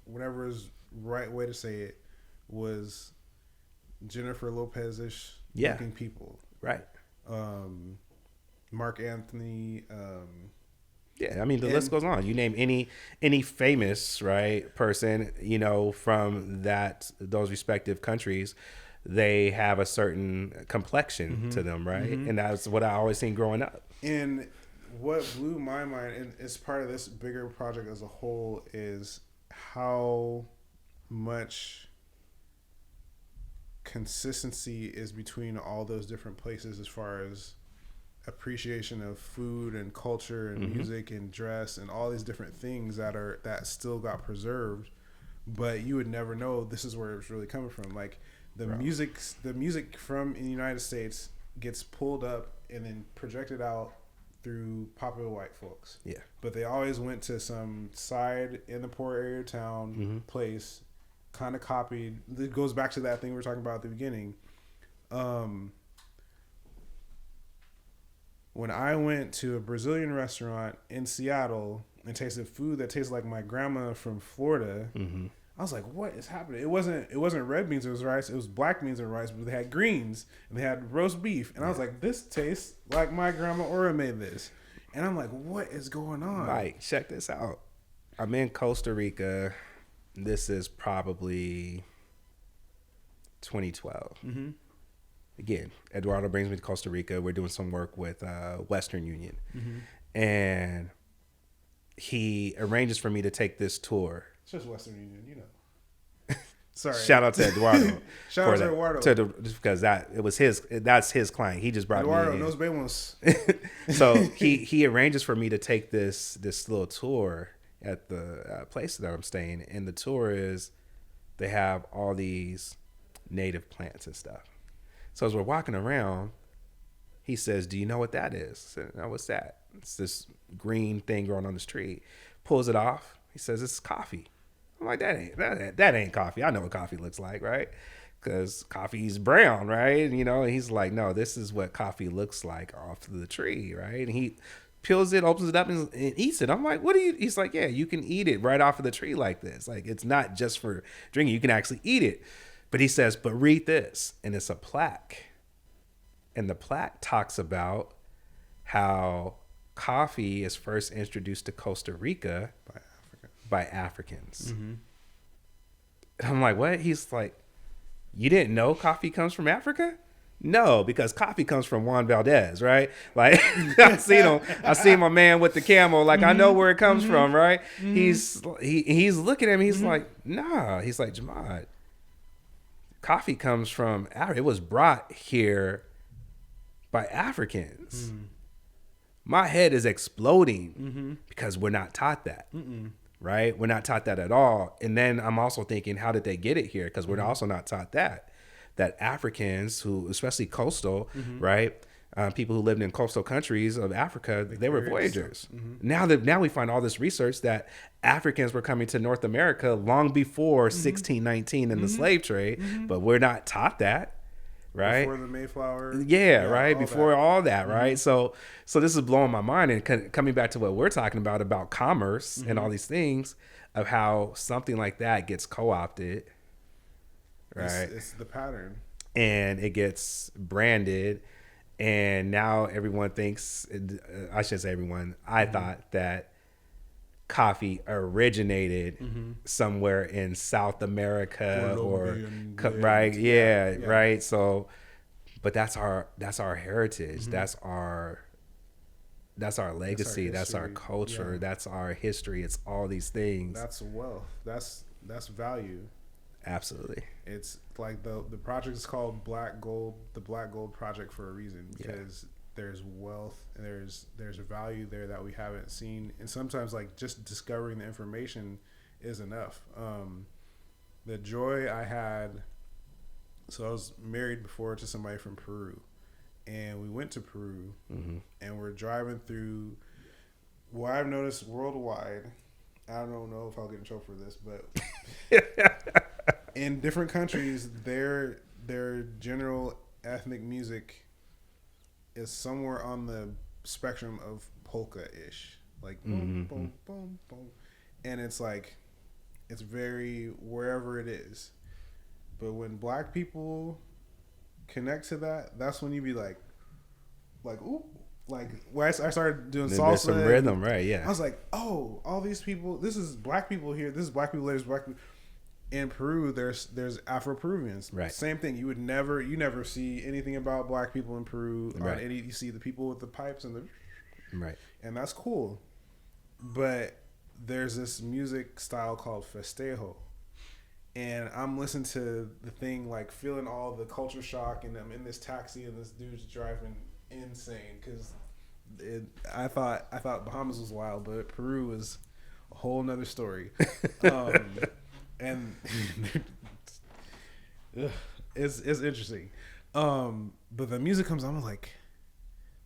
whatever is right way to say it, was Jennifer Lopez-ish looking people. Right. Mark Anthony, yeah, I mean the list goes on. You name any famous person, from those respective countries, they have a certain complexion to them, right? And that's what I always seen growing up. And what blew my mind, and it's part of this bigger project as a whole, is how much consistency is between all those different places as far as appreciation of food and culture and music and dress and all these different things that still got preserved, but you would never know this is where it's really coming from. Like the music from in the United States gets pulled up and then projected out through popular white folks. Yeah. But they always went to some side in the poor area of town place, kind of copied. It goes back to that thing we were talking about at the beginning. When I went to a Brazilian restaurant in Seattle and tasted food that tasted like my grandma from Florida, I was like, "What is happening?" It wasn't red beans and rice. It was black beans and rice, but they had greens and they had roast beef. And I was like, "This tastes like my grandma Aura made this." And I'm like, "What is going on?" Mike, check this out. I'm in Costa Rica. This is probably 2012. Again, Eduardo brings me to Costa Rica. We're doing some work with Western Union. And he arranges for me to take this tour. It's just Western Union, you know. Sorry. Shout out to Eduardo. Shout out to Eduardo. Because that's his client. He just brought Eduardo me in. Nos vemos. So he arranges for me to take this little tour at the place that I'm staying. And the tour is, they have all these native plants and stuff. So as we're walking around, he says, "Do you know what that is?" I said, "No, what's that?" It's this green thing growing on this tree. Pulls it off. He says, "It's coffee." I'm like, that ain't coffee. I know what coffee looks like, right? Because coffee's brown, right? And he's like, "No, this is what coffee looks like off the tree," right? And he peels it, opens it up, and eats it. I'm like, "What do you?" He's like, "Yeah, you can eat it right off of the tree like this. Like, it's not just for drinking. You can actually eat it." But he says, "But read this." And it's a plaque. And the plaque talks about how coffee is first introduced to Costa Rica by Africans. And I'm like, "What?" He's like, "You didn't know coffee comes from Africa?" No, because coffee comes from Juan Valdez, right? Like, I seen my man with the camel. Like, I know where it comes from, right? He's looking at me. He's like, "Nah." He's like, "Jahmad, coffee comes from Africa. It was brought here by Africans." My head is exploding because we're not taught that, right? We're not taught that at all. And then I'm also thinking, how did they get it here? Because we're also not taught that Africans who, especially coastal, right? People who lived in coastal countries of Africa, they were voyagers. Now we find all this research that Africans were coming to North America long before 1619 in the slave trade, but we're not taught that, right? Before the Mayflower. Yeah, right? Before all that, right? So this is blowing my mind. And coming back to what we're talking about commerce and all these things, of how something like that gets co-opted, right? It's the pattern. And it gets branded. And now everyone thinks, I shouldn't say everyone, I thought that coffee originated somewhere in South America right? Yeah, right. So, but that's our heritage. That's our legacy. That's our culture. That's our history. It's all these things. That's wealth. That's value. Absolutely. It's like the project is called Black Gold, the Black Gold Project, for a reason, because there's wealth and there's a value there that we haven't seen, and sometimes like just discovering the information is enough. the joy I had. So I was married before to somebody from Peru, and we went to Peru, and we're driving through. What I've noticed worldwide, I don't know if I'll get in trouble for this, but in different countries, their general ethnic music is somewhere on the spectrum of polka-ish, like boom, boom, boom, boom, and it's like it's very wherever it is. But when black people connect to that, that's when you be like ooh. Like when I started doing salsa, there's some rhythm, right? Yeah, I was like, oh, all these people. This is black people here. This is black people. There's black people in Peru. There's Afro-Peruvians. Right. Same thing. You never see anything about black people in Peru. Right. You see the people with the pipes and the right, and that's cool. But there's this music style called festejo, and I'm listening to the thing like feeling all the culture shock, and I'm in this taxi and this dude's driving insane because I thought Bahamas was wild, but Peru is a whole nother story. And it's interesting. But the music comes on, I'm like,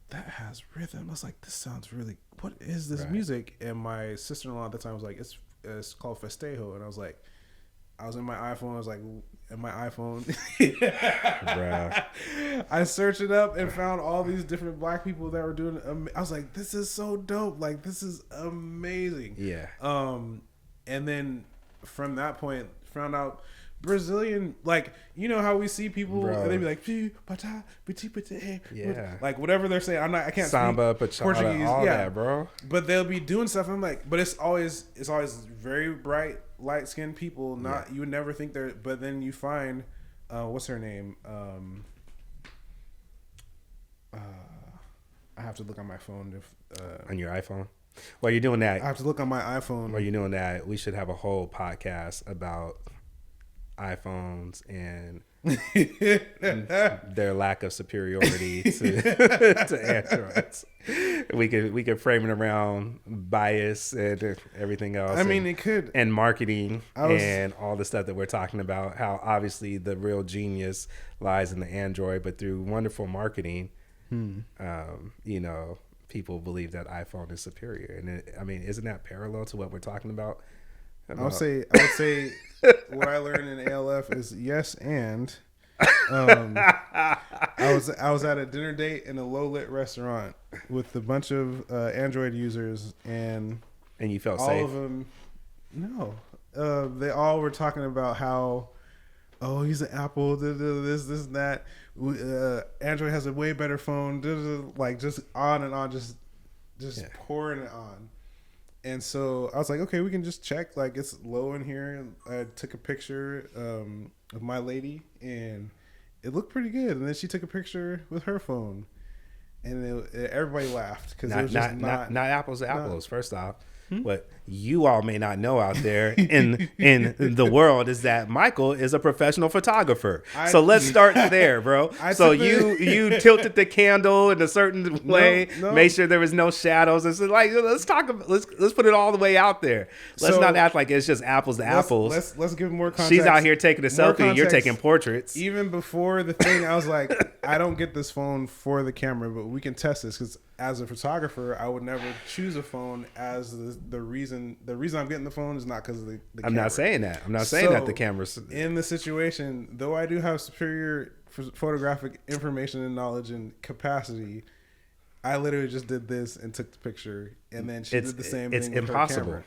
that has rhythm. I was like, this sounds really. What is this music? And my sister-in-law at the time was like, it's called festejo, and I was like. I was in my iPhone. I was like, in my iPhone. I searched it up and found all these different black people that were doing. I was like, this is so dope. Like, this is amazing. Yeah. And then from that point, found out Brazilian, like, you know how we see people and they be like, yeah, like whatever they're saying. I can't samba, speak pachata, Portuguese, all that, bro. But they'll be doing stuff. I'm like, but it's always very bright, light skinned people. Not you would never think they're. But then you find, what's her name? I have to look on my phone. On your iPhone. While you're doing that, I have to look on my iPhone. While you're doing that, we should have a whole podcast about iPhones and their lack of superiority to Androids. We could frame it around bias and everything else. I mean, it could. And marketing and all the stuff that we're talking about. How obviously the real genius lies in the Android, but through wonderful marketing, you know, people believe that iPhone is superior. And I mean, isn't that parallel to what we're talking about? I would say what I learned in ALF is yes and. I was at a dinner date in a low lit restaurant with a bunch of Android users, and you felt all safe. of them. No, they all were talking about how, oh, he's an Apple, this and that. Android has a way better phone, like just on and on, just pouring it on. And so I was like, okay, we can just check. Like, it's low in here. I took a picture of my lady, and it looked pretty good. And then she took a picture with her phone, and everybody laughed because it was just not apples to apples. First off, what you all may not know out there in the world is that Michael is a professional photographer. So let's start there, bro. So you tilted the candle in a certain way, made sure there was no shadows. It's like, let's put it all the way out there. Let's not act like it's just apples to apples. Let's give more context. She's out here taking a selfie and you're taking portraits. Even before the thing, I was like, I don't get this phone for the camera, but we can test this because as a photographer, I would never choose a phone as the reason. The reason I'm getting the phone is not because of the camera. I'm not saying that. I'm not saying that the camera's... In the situation, though I do have superior photographic information and knowledge and capacity, I literally just did this and took the picture, and then she did the same thing. It's impossible.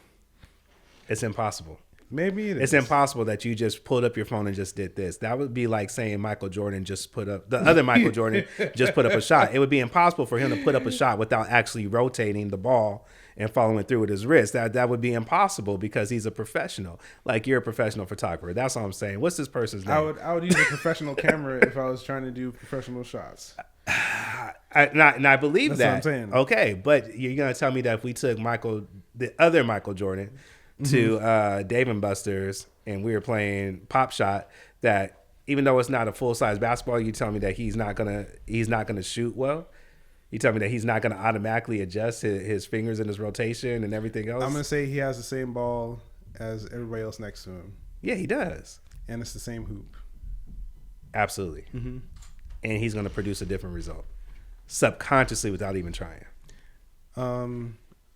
It's impossible. Maybe it is. It's impossible that you just pulled up your phone and just did this. That would be like saying Michael Jordan just put up... The other Michael Jordan just put up a shot. It would be impossible for him to put up a shot without actually rotating the ball and following through with his wrist. That would be impossible because he's a professional. Like, you're a professional photographer. That's all I'm saying. What's this person's name? I would use a professional camera if I was trying to do professional shots. I believe That's what I'm saying. Okay, but you're gonna tell me that if we took the other Michael Jordan, to Dave and Buster's and we were playing Pop Shot, that even though it's not a full size basketball, you tell me that he's not gonna shoot well. You tell me that he's not going to automatically adjust his fingers and his rotation and everything else. I'm going to say he has the same ball as everybody else next to him. Yeah, he does. and it's the same hoop. Absolutely. Mm-hmm. And he's going to produce a different result subconsciously without even trying.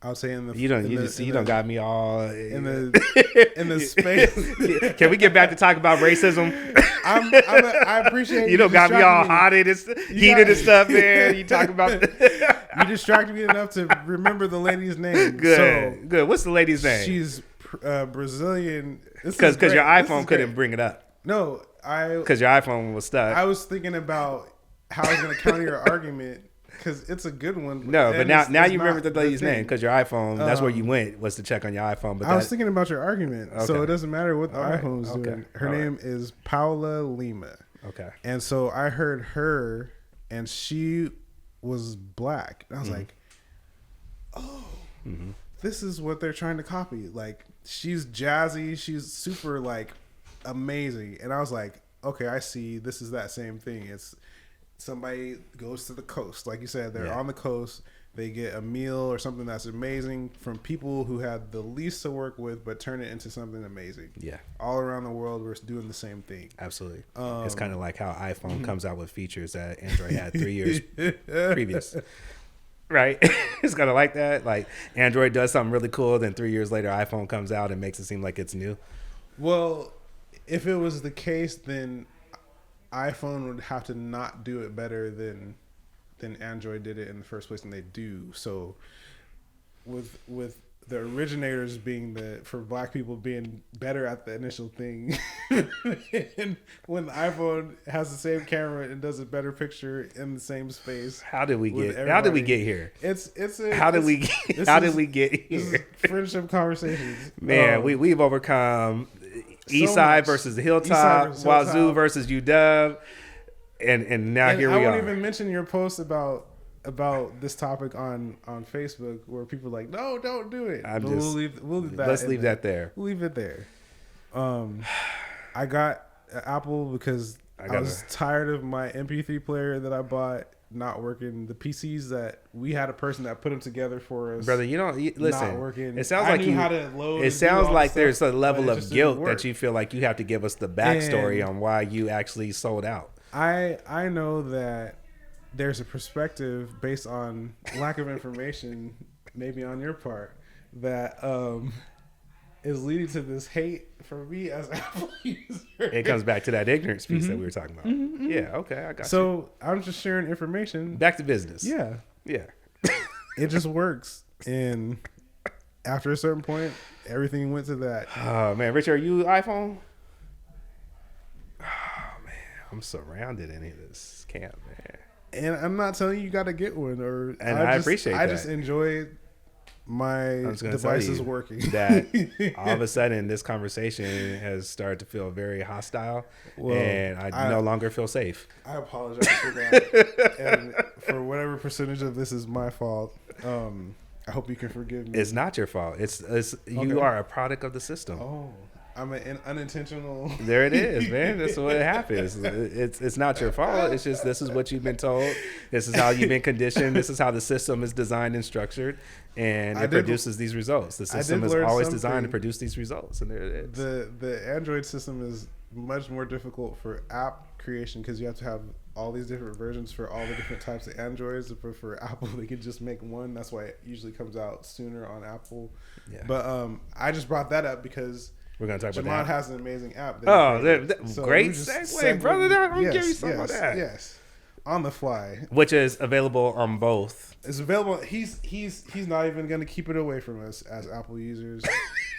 I would say you don't got me all in the space. Can we get back to talk about racism? I appreciate you don't got me all heated and stuff, man. You talk about you distracted me enough to remember the lady's name. Good. What's the lady's name? She's Brazilian. Because your iPhone couldn't bring it up. No, because your iPhone was stuck. I was thinking about how I was going to counter your argument. Because it's a good one. No, but now you remember the lady's name because your iPhone, that's where you went, was to check on your iPhone. But I was thinking about your argument. Okay. So it doesn't matter what the iPhone's doing. Her name is Paula Lima. Okay. And so I heard her, and she was black. And I was like, oh, this is what they're trying to copy. Like, she's jazzy. She's super, like, amazing. And I was like, okay, I see. This is that same thing. It's somebody goes to the coast, like you said, they're on the coast, they get a meal or something that's amazing from people who had the least to work with, but turn it into something amazing. Yeah, all around the world we're doing the same thing. Absolutely. It's kind of like how iPhone comes out with features that Android had 3 years previous, right? It's kind of like that. Like Android does something really cool, then 3 years later iPhone comes out and makes it seem like it's new. Well, if it was the case, then iPhone would have to not do it better than Android did it in the first place, and they do. So with the originators being for black people being better at the initial thing, and when the iPhone has the same camera and does a better picture in the same space. How did we get here? How did we get here? Friendship conversations. Man, we've overcome Eastside versus the Hilltop, Wazoo versus UW, and now here we are. I won't even mention your post about this topic on Facebook where people are like, no, don't do it. We'll leave that. Let's leave that there. We'll leave it there. I got Apple because I was tired of my MP3 player that I bought not working. The PCs that we had a person that put them together for us, brother. Listen. Not working. It sounds like how to load. It sounds like there's a level of guilt that you feel like you have to give us the backstory on why you actually sold out. I know that there's a perspective based on lack of information, maybe on your part, that is leading to this hate for me as an Apple user. It comes back to that ignorance piece that we were talking about. Yeah, okay, I got you. So I'm just sharing information. Back to business. Yeah. It just works. And after a certain point, everything went to that. Oh, man. Richard, are you iPhone? Oh, man. I'm surrounded in this camp, man. And I'm not telling you got to get one. I appreciate that. I just enjoy my devices working. That all of a sudden this conversation has started to feel very hostile, and I no longer feel safe. I apologize for that, and for whatever percentage of this is my fault. I hope you can forgive me. It's not your fault. It's you are a product of the system. Oh, I'm an unintentional. There it is, man. That's what happens. It's not your fault. It's just this is what you've been told. This is how you've been conditioned. This is how the system is designed and structured, and it produces these results. The system is always designed to produce these results, and there it is. The Android system is much more difficult for app creation because you have to have all these different versions for all the different types of Androids. But for Apple, they can just make one. That's why it usually comes out sooner on Apple. Yeah. But I just brought that up because we're going to talk about Jahmad has an amazing app. So great segue, brother. I'm giving you some of that. Yes, on the fly, which is available on both. It's available. He's not even going to keep it away from us as Apple users.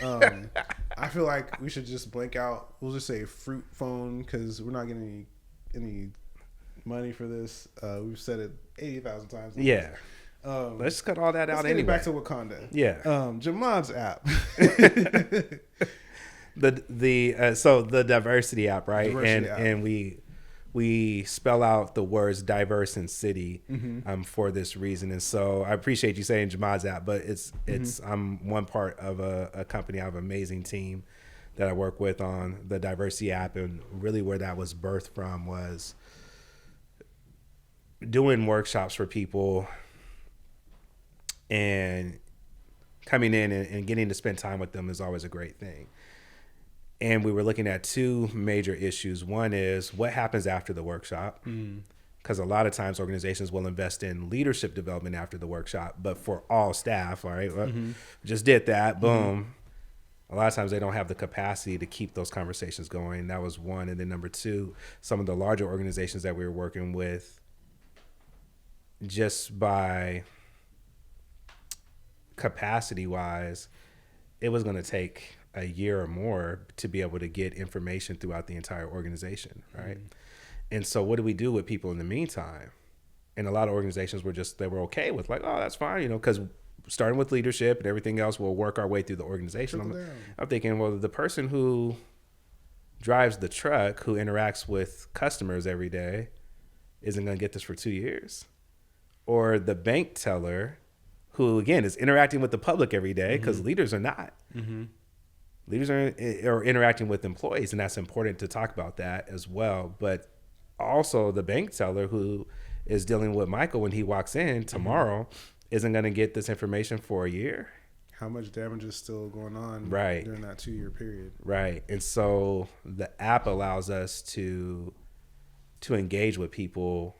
I feel like we should just blank out. We'll just say Fruit Phone because we're not getting any money for this. We've said it 80,000 times. Yeah. Let's cut all that out anyway. Let's get back to Wakanda. Yeah. Jahmad's app. The diversity app, right? App. And we spell out the words diverse and city for this reason. And so I appreciate you saying Jahmad's app, but it's I'm one part of a company. I have an amazing team that I work with on the diversity app, and really where that was birthed from was doing workshops for people and coming in and getting to spend time with them is always a great thing. And we were looking at two major issues. One is what happens after the workshop, because a lot of times organizations will invest in leadership development after the workshop, but for all staff, all right, well, just did that, boom. A lot of times they don't have the capacity to keep those conversations going. That was one. And then number two, some of the larger organizations that we were working with, just by capacity wise, it was going to take a year or more to be able to get information throughout the entire organization, right? And so what do we do with people in the meantime? And a lot of organizations they were okay with like, oh, that's fine, because starting with leadership and everything else, we'll work our way through the organization. I'm thinking, well, the person who drives the truck, who interacts with customers every day, isn't going to get this for 2 years. Or the bank teller, who, again, is interacting with the public every day, because leaders are not. Leaders are interacting with employees, and that's important to talk about that as well. But also the bank teller who is dealing with Michael when he walks in tomorrow isn't going to get this information for a year. How much damage is still going on during that 2 year period? Right. And so the app allows us to engage with people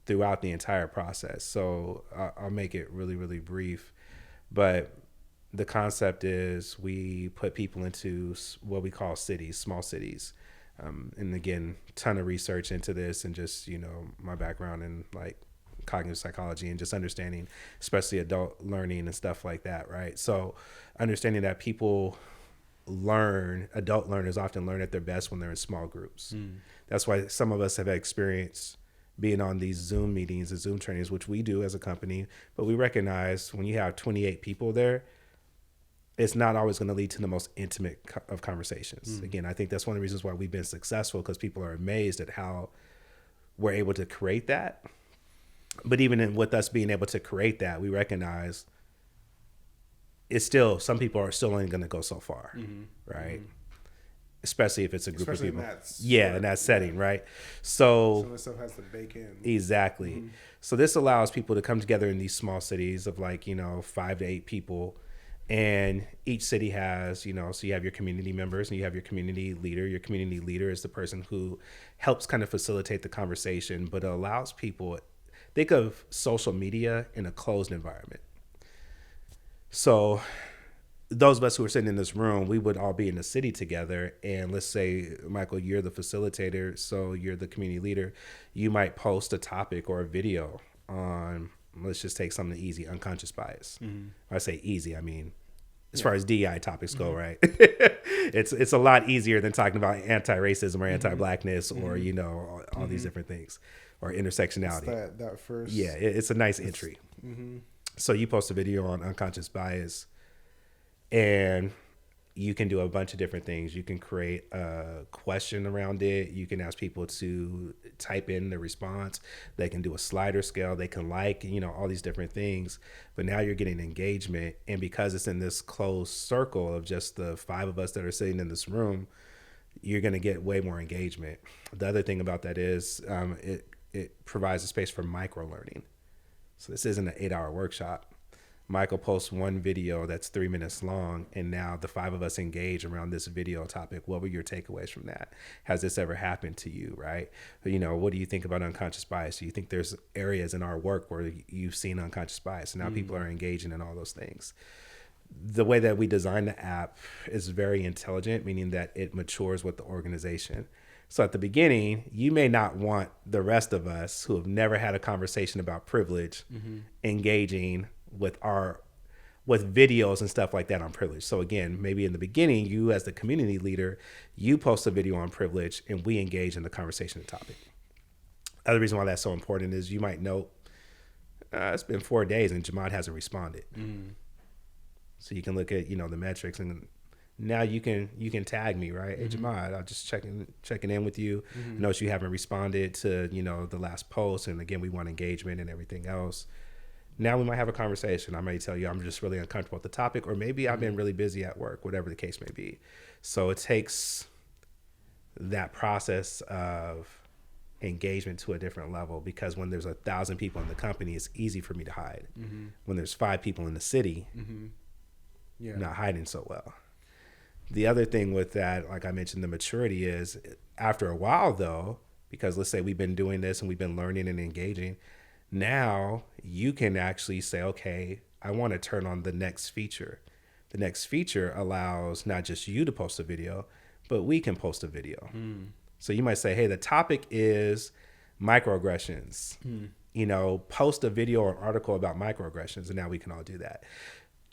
throughout the entire process. So I'll make it really, really brief. But the concept is we put people into what we call cities, small cities. And again, ton of research into this, and just, my background in like cognitive psychology and just understanding, especially adult learning and stuff like that, right? So understanding that adult learners often learn at their best when they're in small groups. That's why some of us have experienced being on these Zoom meetings and Zoom trainings, which we do as a company, but we recognize when you have 28 people there, it's not always going to lead to the most intimate of conversations. Again, I think that's one of the reasons why we've been successful, because people are amazed at how we're able to create that. But even with us being able to create that, we recognize it's still, some people are still only going to go so far, right? Especially if it's a group of people. In that setting, right? So some of the stuff has to bake in. Exactly. So this allows people to come together in these small cities of 5 to 8 people. And each city has, so you have your community members and you have your community leader. Your community leader is the person who helps kind of facilitate the conversation, but it allows people, think of social media in a closed environment. So those of us who are sitting in this room, we would all be in the city together. And let's say, Michael, you're the facilitator, so you're the community leader. You might post a topic or a video on, let's just take something easy, unconscious bias. When I say easy, I mean, as far as DEI topics go, right? It's a lot easier than talking about anti-racism or anti-blackness or, all these different things, or intersectionality. It's that first. Yeah, it's a nice entry. So you post a video on unconscious bias, and you can do a bunch of different things. You can create a question around it. You can ask people to type in the response. They can do a slider scale. They can all these different things. But now you're getting engagement. And because it's in this closed circle of just the 5 of us that are sitting in this room, you're going to get way more engagement. The other thing about that is it provides a space for micro learning. So this isn't an 8-hour workshop. Michael posts one video that's 3 minutes long, and now the 5 of us engage around this video topic. What were your takeaways from that? Has this ever happened to you, right? What do you think about unconscious bias? Do you think there's areas in our work where you've seen unconscious bias? And now people are engaging in all those things. The way that we design the app is very intelligent, meaning that it matures with the organization. So at the beginning, you may not want the rest of us who have never had a conversation about privilege engaging with videos and stuff like that on privilege. So again, maybe in the beginning, you as the community leader, you post a video on privilege and we engage in the conversation topic. Other reason why that's so important is you might note it's been 4 days and Jahmad hasn't responded. So you can look at, the metrics, and now you can tag me, right? Hey, Jahmad, I'll just checking in with you. I notice you haven't responded to, the last post. And again, we want engagement and everything else. Now we might have a conversation. I may tell you I'm just really uncomfortable with the topic, or maybe I've been really busy at work, whatever the case may be. So it takes that process of engagement to a different level, because when there's 1,000 people in the company, it's easy for me to hide. When there's 5 people in the city, not hiding so well. The other thing with that, like I mentioned, the maturity is after a while though, because let's say we've been doing this and we've been learning and engaging, now you can actually say, okay, I want to turn on the next feature. The next feature allows not just you to post a video, but we can post a video. So you might say, hey, the topic is microaggressions. You know, post a video or article about microaggressions, and now we can all do that.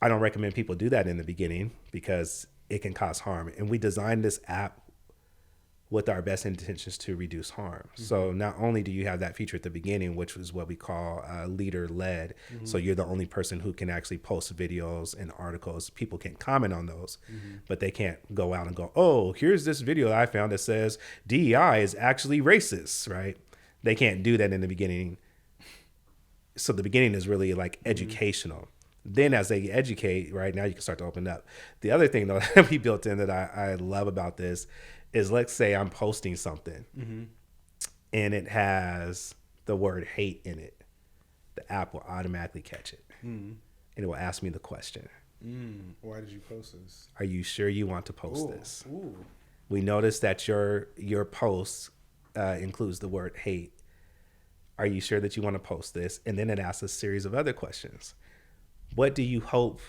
I don't recommend people do that in the beginning because it can cause harm. And we designed this app with our best intentions to reduce harm. So not only do you have that feature at the beginning, which is what we call leader-led. So you're the only person who can actually post videos and articles. People can comment on those, but they can't go out and go, oh, here's this video I found that says DEI is actually racist, right? They can't do that in the beginning. So the beginning is really like educational. Then as they educate, right, now you can start to open up. The other thing though that we built in that I love about this is, let's say I'm posting something and it has the word hate in it. The app will automatically catch it and it will ask me the question. Why did you post this? Are you sure you want to post this? Ooh. We noticed that your post includes the word hate. Are you sure that you want to post this? And then it asks a series of other questions. What do you hope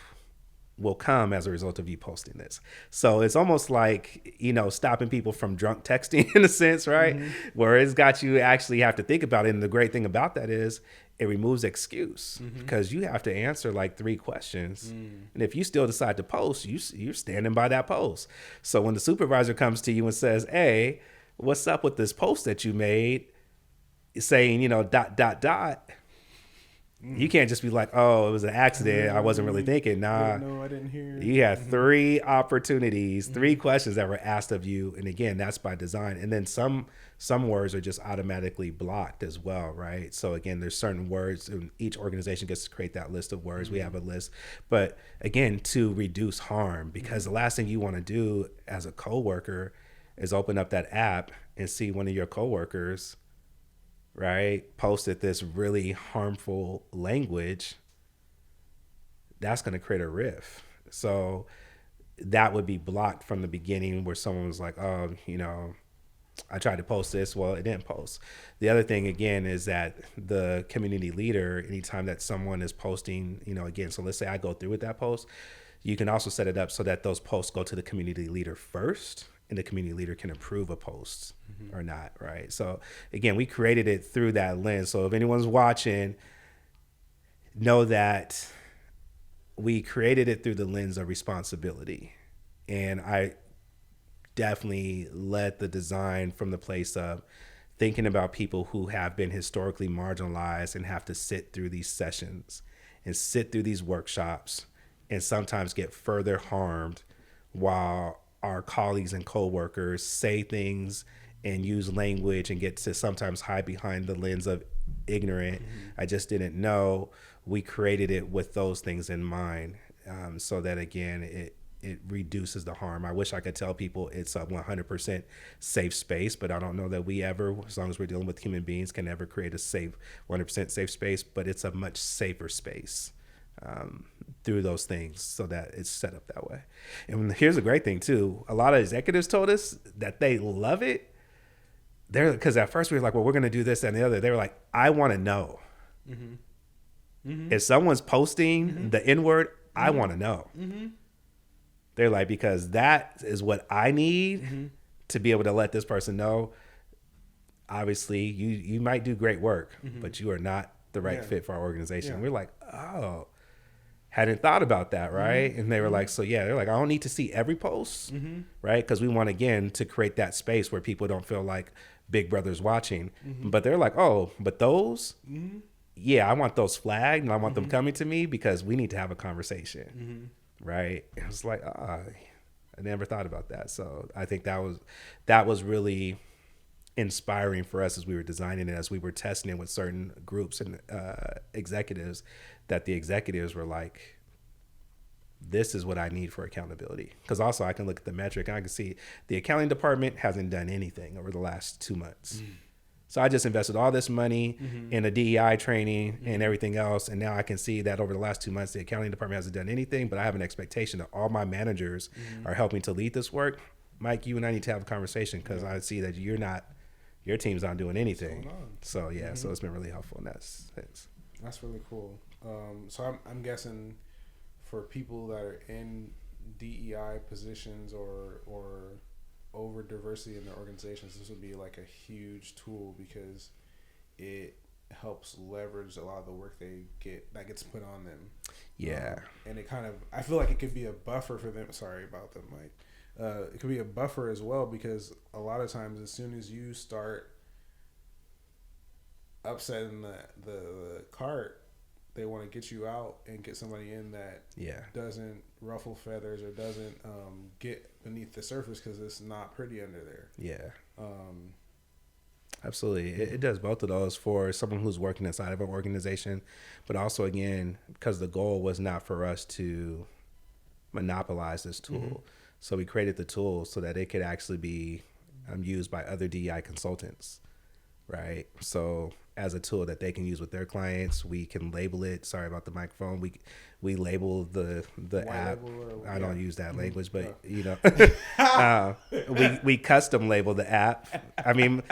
will come as a result of you posting this? So it's almost like, you know, stopping people from drunk texting in a sense, right? Where it's got you actually have to think about it. And the great thing about that is it removes excuse because you have to answer like 3 questions. And if you still decide to post, you're standing by that post. So when the supervisor comes to you and says, hey, what's up with this post that you made saying, you know, ... You can't just be like, oh, it was an accident. I wasn't really thinking. Nah. No, I didn't hear. You had 3 opportunities, 3 questions that were asked of you. And again, that's by design. And then some words are just automatically blocked as well, right? So again, there's certain words and each organization gets to create that list of words. We have a list. But again, to reduce harm, because the last thing you want to do as a coworker is open up that app and see one of your coworkers, right, posted this really harmful language. That's going to create a rift. So that would be blocked from the beginning, where someone was like, oh, you know, I tried to post this. Well, it didn't post. The other thing, again, is that the community leader, anytime that someone is posting, you know, again, so let's say I go through with that post, you can also set it up so that those posts go to the community leader first, and the community leader can approve a post or not, right? So again, we created it through that lens. So if anyone's watching, know that we created it through the lens of responsibility. And I definitely led the design from the place of thinking about people who have been historically marginalized and have to sit through these sessions and sit through these workshops and sometimes get further harmed while our colleagues and coworkers say things and use language and get to sometimes hide behind the lens of ignorant. I just didn't know. We created it with those things in mind, so that again, it reduces the harm. I wish I could tell people it's a 100% safe space, but I don't know that we ever, as long as we're dealing with human beings, can ever create a safe, 100% safe space, but it's a much safer space through those things, so that it's set up that way. And here's a great thing too. A lot of executives told us that they love it. Because at first we were like, well, we're going to do this and the other. They were like, I want to know. If someone's posting the N-word, I want to know. They're like, because that is what I need to be able to let this person know. Obviously, you might do great work, but you are not the right fit for our organization. We're like, oh, hadn't thought about that, right? And they were like, so yeah, they're like, I don't need to see every post, right? Because we want, again, to create that space where people don't feel like Big Brother's watching. But they're like, oh, but those, yeah, I want those flagged and I want them coming to me because we need to have a conversation, right? It was like, I never thought about that. So I think that was really inspiring for us as we were designing it, as we were testing it with certain groups and executives, that the executives were like, this is what I need for accountability. Because also I can look at the metric and I can see the accounting department hasn't done anything over the last 2 months. So I just invested all this money in the DEI training and everything else. And now I can see that over the last 2 months, the accounting department hasn't done anything, but I have an expectation that all my managers are helping to lead this work. Mike, you and I need to have a conversation because I see that your team's not doing anything. So yeah, so it's been really helpful in that sense. That's really cool. So I'm guessing for people that are in DEI positions or over diversity in their organizations, this would be like a huge tool because it helps leverage a lot of the work that gets put on them. Yeah. And it kind of, I feel like it could be a buffer for them. Sorry about that, Mike. It could be a buffer as well because a lot of times as soon as you start upsetting the cart, they want to get you out and get somebody in that doesn't ruffle feathers or doesn't get beneath the surface because it's not pretty under there. Yeah. Absolutely. It does both of those for someone who's working inside of an organization, but also, again, because the goal was not for us to monopolize this tool. So we created the tool so that it could actually be used by other DEI consultants, right? So as a tool that they can use with their clients, we can label it. Sorry about the microphone. We label the app. I don't use that language, but you know, we custom label the app. I mean,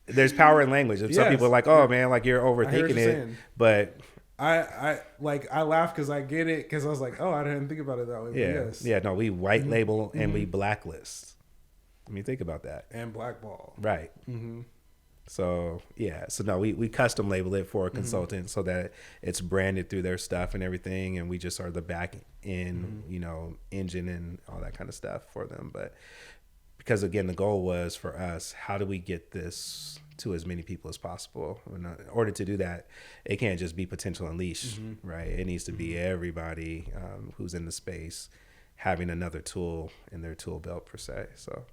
there's power in language. And some people are like, oh man, like you're overthinking it, but I laugh because I get it because I was like, oh, I didn't think about it that way. Yeah. No, we white label and we blacklist. I mean, think about that. And blackball. Right. So no, we custom label it for a consultant so that it's branded through their stuff and everything, and we just are the back end, engine and all that kind of stuff for them. But because again, the goal was for us, how do we get this to as many people as possible? In order to do that, it can't just be potential unleash, right? It needs to be everybody who's in the space having another tool in their tool belt per se. So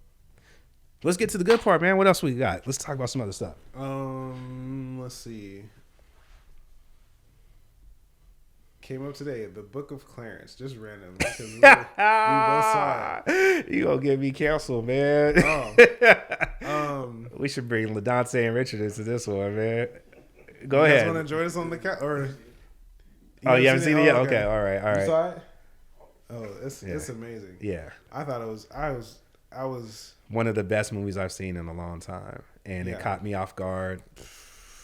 let's get to the good part, man. What else we got? Let's talk about some other stuff. Let's see. Came up today, the Book of Clarence, just random. Because we both saw it. You gonna get me canceled, man. We should bring LaDontae and Richard into this one, man. Go ahead. You guys want to join us on the or? You haven't seen it yet? Okay, all right. You saw it? Oh, it's amazing. Yeah, I thought it was. I was one of the best movies I've seen in a long time, and it caught me off guard.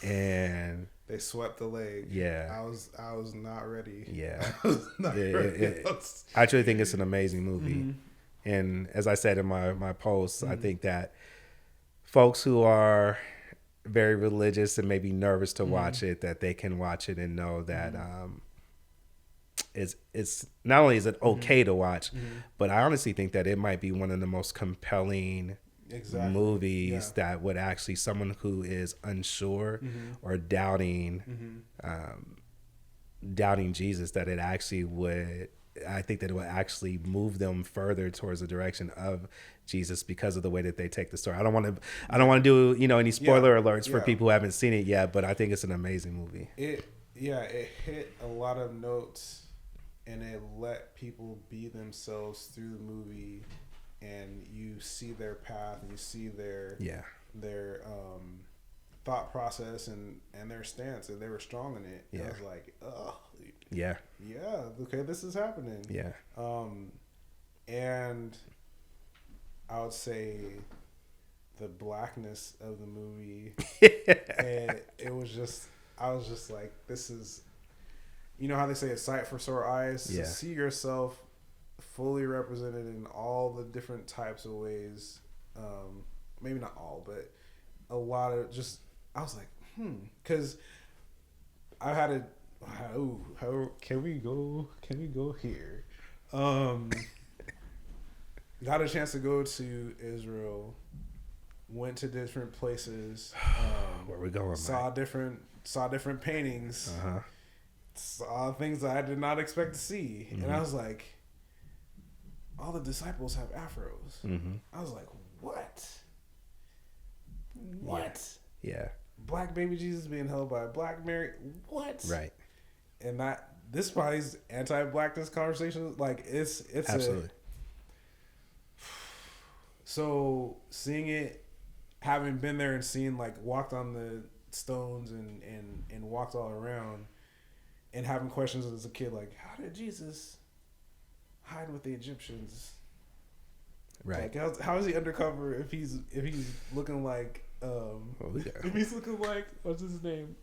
And they swept the leg. Yeah, I was not ready. Yeah, I was not ready. I actually think it's an amazing movie, and as I said in my posts, I think that folks who are very religious and maybe nervous to watch it, that they can watch it and know that it's not only is it okay to watch, but I honestly think that it might be one of the most compelling movies that would actually, someone who is unsure or doubting Jesus, that it actually would, I think that it would actually move them further towards the direction of Jesus because of the way that they take the story. I don't want to do any spoiler alerts for people who haven't seen it yet, but I think it's an amazing movie. It hit a lot of notes and it let people be themselves through the movie, and you see their path and you see their thought process and their stance, and they were strong in it. Yeah. I was like, oh yeah, okay, this is happening. Yeah. And I would say the blackness of the movie, and I was just like, this is, you know how they say a sight for sore eyes? Yeah. To see yourself fully represented in all the different types of ways, maybe not all, but a lot of just, I was like, because I had a, how can we go here? Got a chance to go to Israel, went to different places. Where we going? Saw different paintings. Saw things that I did not expect to see, and I was like, all the disciples have afros. I was like, what? Yeah. Black baby Jesus being held by a black Mary. What? Right. And this body's anti-blackness conversation, like it's absolutely. So seeing it having been there and seen, like, walked on the stones and walked all around, and having questions as a kid, like, how did Jesus hide with the Egyptians? Right. Like, how is he undercover if he's looking like if he's looking like, what's his name?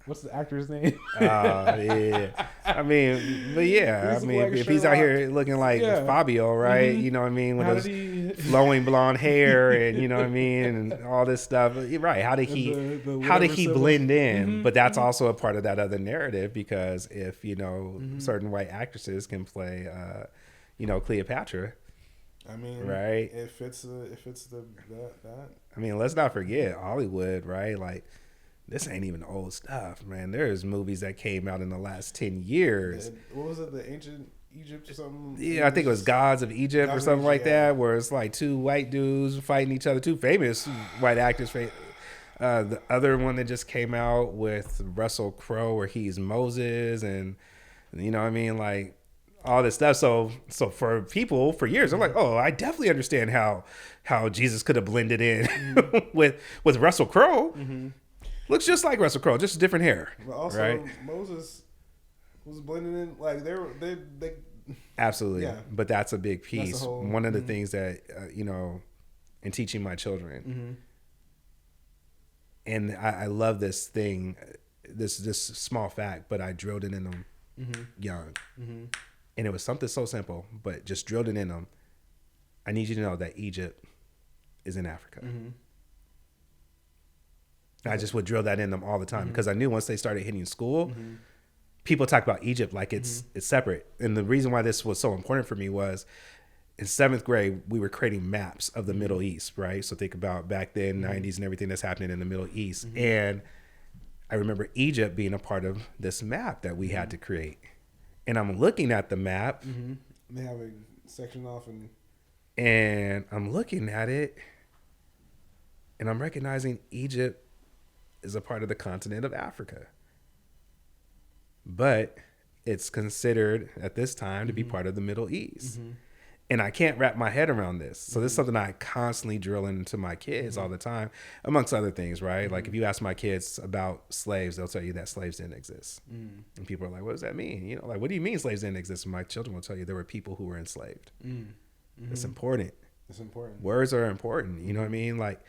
What's the actor's name? Yeah. I mean, but yeah, I mean, like if he's out here looking like Fabio, right? You know what I mean? With his flowing blonde hair and, you know what I mean? And all this stuff. Right. How did he blend in? But that's also a part of that other narrative, because if, you know, certain white actresses can play, you know, Cleopatra. I mean, right? If it's that. I mean, let's not forget Hollywood, right? Like, this ain't even old stuff, man. There's movies that came out in the last 10 years. What was it? The Ancient Egypt or something? Yeah, I think it was Gods of Egypt or something like that, where it's like two white dudes fighting each other, two famous white actors. The other one that just came out with Russell Crowe, where he's Moses, and you know what I mean, like all this stuff. So for people for years, I'm like, oh, I definitely understand how Jesus could have blended in with Russell Crowe. Looks just like Russell Crowe, just different hair. But also, right? Moses was blending in, like they absolutely. Yeah. But that's a big piece. One of the things that you know, in teaching my children, and I love this thing, this small fact, but I drilled it in them young, and it was something so simple, but just drilled it in them. I need you to know that Egypt is in Africa. I just would drill that in them all the time, because I knew once they started hitting school, people talk about Egypt like it's separate. And the reason why this was so important for me was in 7th grade, we were creating maps of the Middle East, right? So think about back then, 90s and everything that's happening in the Middle East. And I remember Egypt being a part of this map that we had to create. And I'm looking at the map. They have a section off and I'm looking at it and I'm recognizing Egypt is a part of the continent of Africa. But it's considered at this time to be part of the Middle East. And I can't wrap my head around this. So this is something I constantly drill into my kids all the time, amongst other things, right? Like if you ask my kids about slaves, they'll tell you that slaves didn't exist. And people are like, what does that mean? You know, like, what do you mean slaves didn't exist? And my children will tell you there were people who were enslaved. It's important. It's important. Words are important. You know what I mean? Like,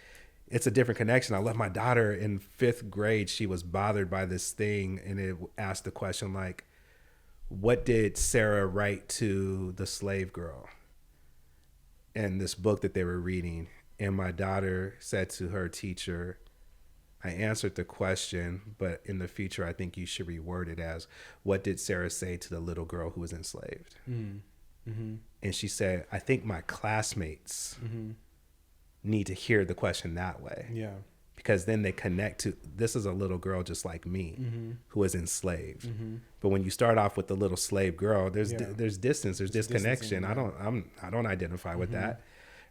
it's a different connection. I left my daughter in 5th grade. She was bothered by this thing, and it asked the question, like, what did Sarah write to the slave girl? And this book that they were reading. And my daughter said to her teacher, I answered the question, but in the future, I think you should reword it as, what did Sarah say to the little girl who was enslaved? And she said, I think my classmates need to hear the question that way. Yeah. Because then they connect to, this is a little girl just like me who is enslaved. But when you start off with the little slave girl, there's distance, there's disconnection. I don't identify with that,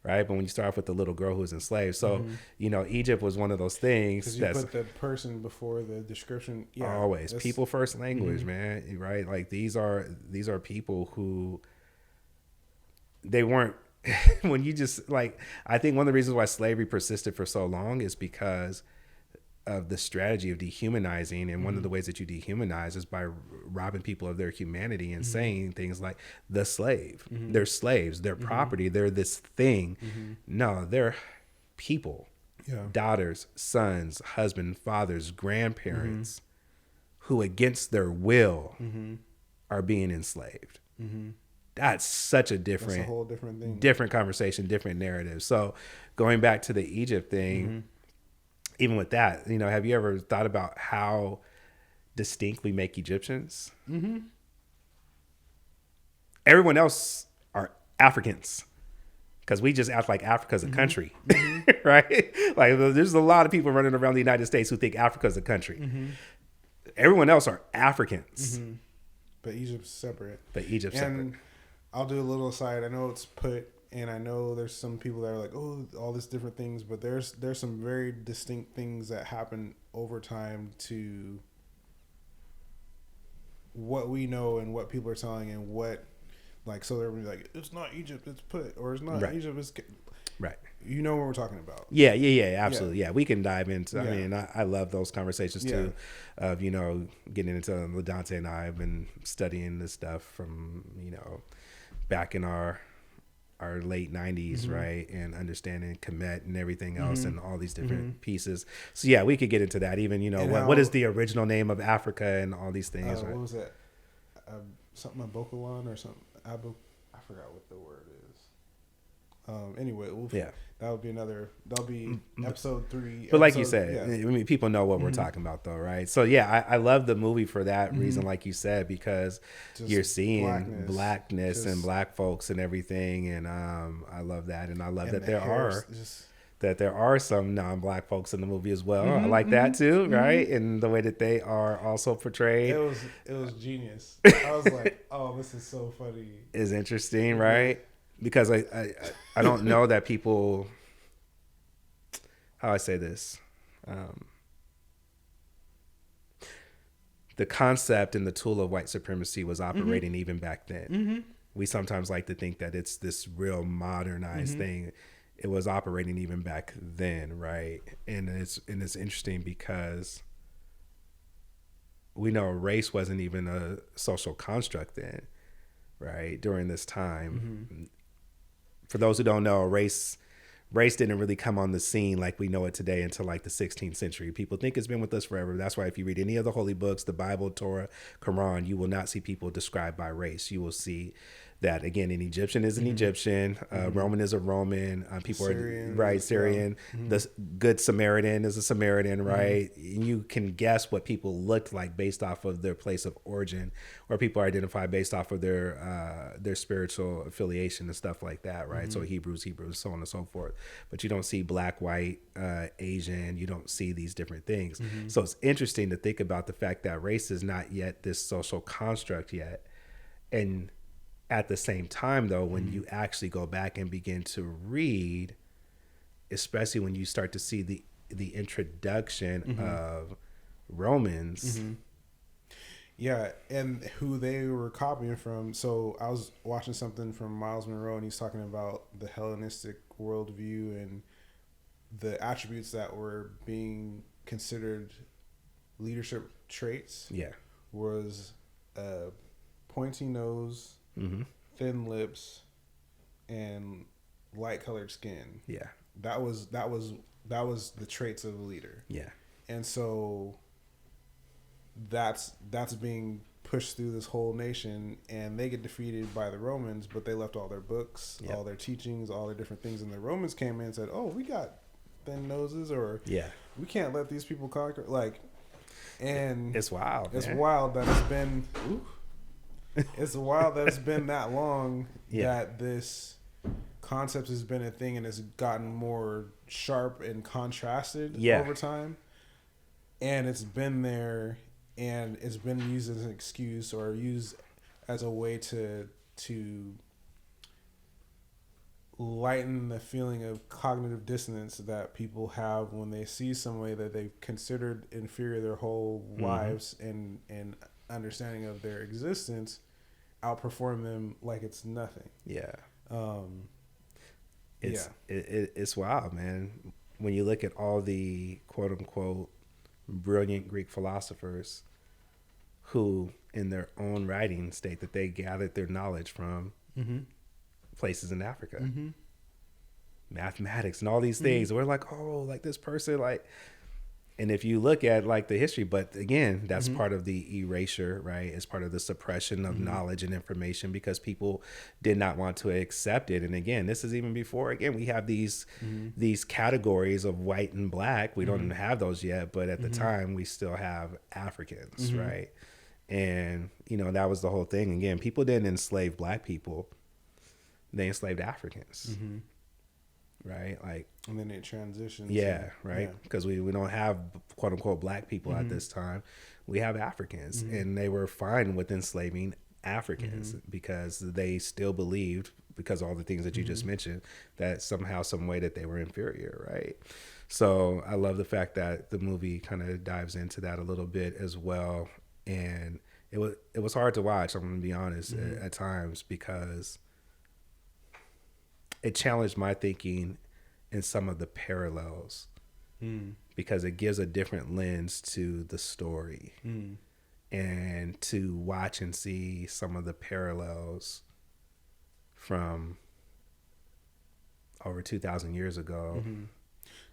right? But when you start off with the little girl who's enslaved, so you know, Egypt was one of those things that you put the person before the description. Yeah, always people first language, man. Right? Like these are people who they weren't. When you just like, I think one of the reasons why slavery persisted for so long is because of the strategy of dehumanizing. And one of the ways that you dehumanize is by robbing people of their humanity and saying things like the slave, they're slaves, they're property, they're this thing. No, they're people, daughters, sons, husband, fathers, grandparents who against their will are being enslaved. That's such a whole different thing, different conversation, different narrative. So going back to the Egypt thing, even with that, you know, have you ever thought about how distinct we make Egyptians? Everyone else are Africans because we just act like Africa's a country, right? Like there's a lot of people running around the United States who think Africa's a country. Everyone else are Africans. But Egypt's separate. Separate. I'll do a little aside. I know it's put, and I know there's some people that are like, oh, all these different things, but there's some very distinct things that happen over time to what we know and what people are telling and what, like, so they're like, it's not Egypt, it's put, or it's not Egypt, it's... Right. You know what we're talking about. Yeah, absolutely. Yeah, we can dive into. I mean, I love those conversations too, of getting into Ladante and I have been studying this stuff from back in our late 90s, right, and understanding Kemet and everything else and all these different pieces. So yeah, we could get into that. Even what is the original name of Africa and all these things. Right? What was that? Something Abokalon or something. I forgot what the word is. Anyway, that'll be episode 3. But like you said, I mean, people know what we're talking about, though, right? So yeah, I love the movie for that reason, like you said, because just you're seeing blackness and black folks and everything, and I love that, and I love that there are some non-black folks in the movie as well. I like that too, right? And the way that they are also portrayed. It was genius. I was like, oh, this is so funny. Is interesting, right? Because I don't know that people, how I say this, the concept and the tool of white supremacy was operating even back then. We sometimes like to think that it's this real modernized thing. It was operating even back then, right? And it's interesting because we know race wasn't even a social construct then, right? During this time. For those who don't know, race didn't really come on the scene like we know it today until like the 16th century. People think it's been with us forever. That's why if you read any of the holy books, the Bible, Torah, Quran, you will not see people described by race. You will see that, again, an Egyptian is an Egyptian, Roman is a Roman, people Syrian, are right, Syrian, the good Samaritan is a Samaritan, right? And you can guess what people looked like based off of their place of origin, or people are identified based off of their spiritual affiliation and stuff like that, right? So Hebrews, so on and so forth. But you don't see black, white, Asian, you don't see these different things. So it's interesting to think about the fact that race is not yet this social construct yet. And at the same time, though, when you actually go back and begin to read, especially when you start to see the introduction of Romans. Yeah, and who they were copying from. So I was watching something from Miles Monroe, and he's talking about the Hellenistic worldview and the attributes that were being considered leadership traits. Yeah, was pointy nose, thin lips, and light colored skin. Yeah, that was the traits of a leader. Yeah, and so that's being pushed through this whole nation, and they get defeated by the Romans, but they left all their books, all their teachings, all their different things, and the Romans came in and said, "Oh, we got thin noses, or we can't let these people conquer." And it's wild. It's wild that it's been. It's wild that it's been that long that this concept has been a thing, and it's gotten more sharp and contrasted over time. And it's been there, and it's been used as an excuse or used as a way to lighten the feeling of cognitive dissonance that people have when they see somebody that they've considered inferior their whole lives and understanding of their existence outperform them like it's nothing. It's wild, man. When you look at all the quote unquote brilliant Greek philosophers who in their own writing state that they gathered their knowledge from places in Africa, mathematics and all these things. We're like, oh, like this person, like. And if you look at like the history, but again, that's part of the erasure, right? It's part of the suppression of knowledge and information because people did not want to accept it. And again, this is even before, again, we have these categories of white and black. We don't even have those yet, but at the time we still have Africans, right? And, that was the whole thing. Again, people didn't enslave black people. They enslaved Africans. Right, like, and then it transitions. Right, because we don't have quote unquote black people at this time. We have Africans, and they were fine with enslaving Africans because they still believed, because of all the things that you just mentioned, that somehow, some way that they were inferior, right? So I love the fact that the movie kind of dives into that a little bit as well, and it was hard to watch. I'm going to be honest at times because it challenged my thinking in some of the parallels because it gives a different lens to the story and to watch and see some of the parallels from over 2,000 years ago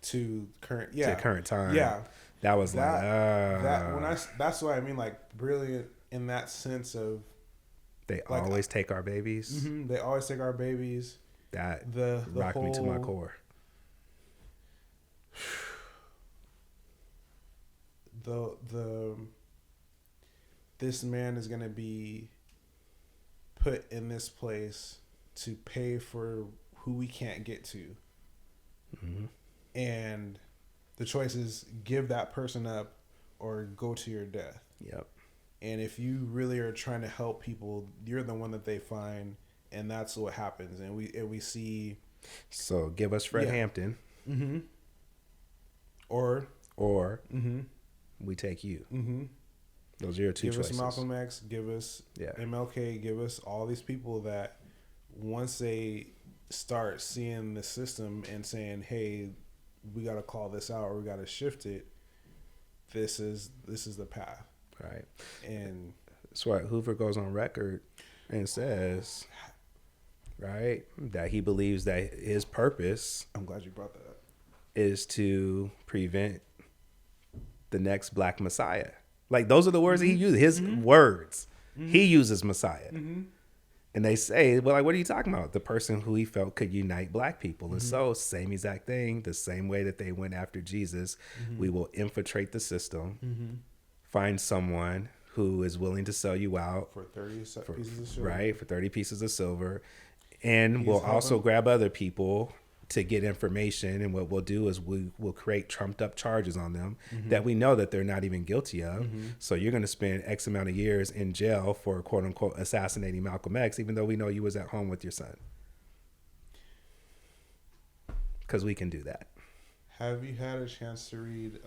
to current time. Yeah. That was that's what I mean, like brilliant in that sense of they like, always take our babies. They always take our babies. That the rocked whole, me to my core. This man is gonna be put in this place to pay for who we can't get to, and the choice is give that person up or go to your death. Yep. And if you really are trying to help people, you're the one that they find, and that's what happens. And we see. So give us Fred Hampton. Or we take you. Those are your two choices. Give us Malcolm X. Give us MLK. Give us all these people that once they start seeing the system and saying, "Hey, we got to call this out or we got to shift it," this is the path. Right. And that's why Hoover goes on record and says, right, that he believes that his purpose, I'm glad you brought that up, is to prevent the next Black Messiah. Like, those are the words he uses. His words. He uses Messiah. And they say, well, like, what are you talking about? The person who he felt could unite Black people. And so, same exact thing, the same way that they went after Jesus, we will infiltrate the system, find someone who is willing to sell you out for 30 pieces of silver. Right, for 30 pieces of silver. And we'll also grab other people to get information. And what we'll do is we'll create trumped up charges on them that we know that they're not even guilty of. So you're going to spend X amount of years in jail for quote unquote assassinating Malcolm X, even though we know you was at home with your son. Because we can do that. Have you had a chance to read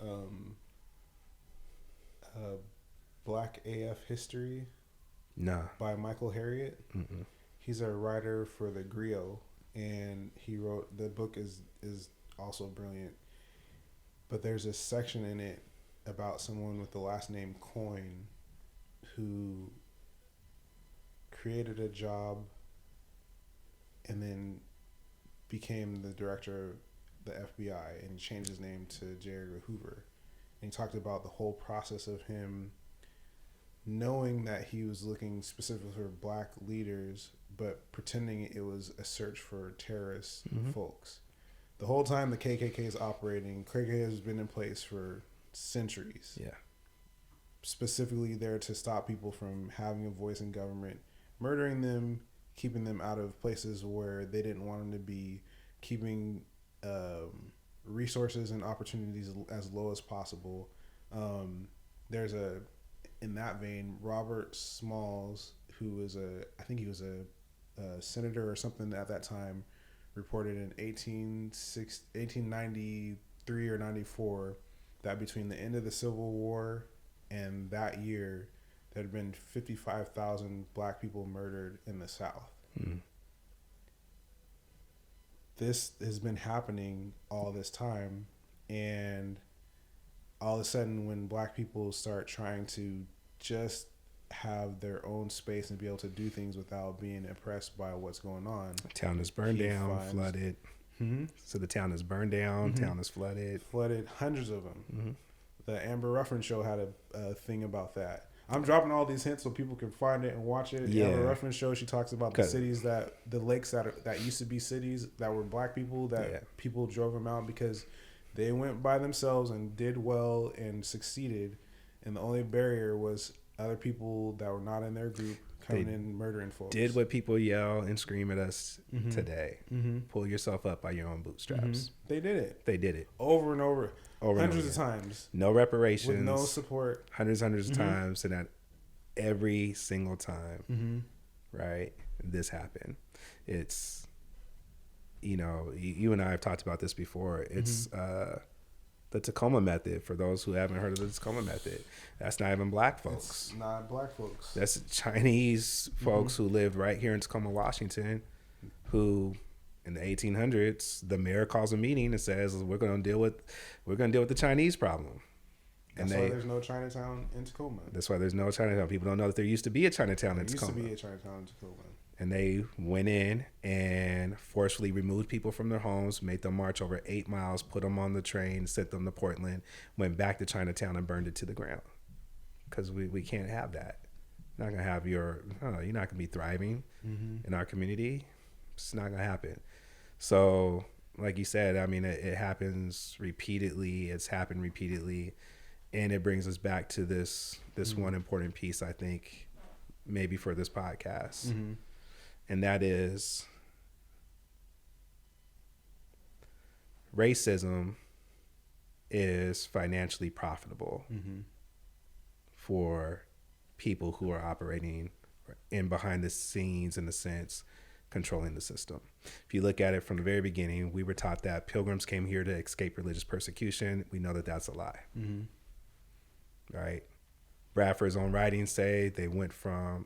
Black AF History? No. By Michael Harriot? He's a writer for the Griot, and he wrote, the book is also brilliant, but there's a section in it about someone with the last name Coyne who created a job and then became the director of the FBI and changed his name to J. Edgar Hoover. And he talked about the whole process of him knowing that he was looking specifically for Black leaders, but pretending it was a search for terrorist folks. The whole time the KKK is operating, KKK has been in place for centuries. Yeah. Specifically there to stop people from having a voice in government, murdering them, keeping them out of places where they didn't want them to be, keeping resources and opportunities as low as possible. There's in that vein, Robert Smalls, who was I think he was a senator or something at that time, reported in 1893 or 94 that between the end of the Civil War and that year, there had been 55,000 Black people murdered in the South. This has been happening all this time, and all of a sudden when Black people start trying to just have their own space and be able to do things without being oppressed by what's going on. Town is burned down, flooded. So the town is burned down, town is flooded. Hundreds of them. The Amber Ruffin show had a thing about that. I'm dropping all these hints so people can find it and watch it. Yeah. Amber Ruffin show, she talks about the cities the lakes that used to be cities that were Black people, that people drove them out because they went by themselves and did well and succeeded. And the only barrier was other people that were not in their group coming in murdering folks. Did what people yell and scream at us today. Pull yourself up by your own bootstraps. They did it. They did it. Over and over. Hundreds of times. No reparations. With no support. Hundreds of times. And at every single time, right, this happened. It's, you and I have talked about this before. It's the Tacoma method. For those who haven't heard of the Tacoma method, that's not even Black folks. It's not Black folks. That's Chinese folks who lived right here in Tacoma, Washington, who In the 1800s, the mayor calls a meeting and says, we're going to deal with the Chinese problem. That's why there's no Chinatown in Tacoma. That's why there's no Chinatown. People don't know that there used to be a Chinatown in Tacoma. There used to be a Chinatown in Tacoma. And they went in and forcefully removed people from their homes, made them march over 8 miles, put them on the train, sent them to Portland, went back to Chinatown and burned it to the ground. Because we can't have that. You're not going to have you're not going to be thriving in our community. It's not going to happen. So, like you said, I mean, it happens repeatedly. It's happened repeatedly. And it brings us back to this one important piece, I think, maybe for this podcast. And that is racism is financially profitable for people who are operating in behind the scenes, in a sense, controlling the system. If you look at it from the very beginning, we were taught that pilgrims came here to escape religious persecution. We know that that's a lie. Right? Bradford's own writings say they went from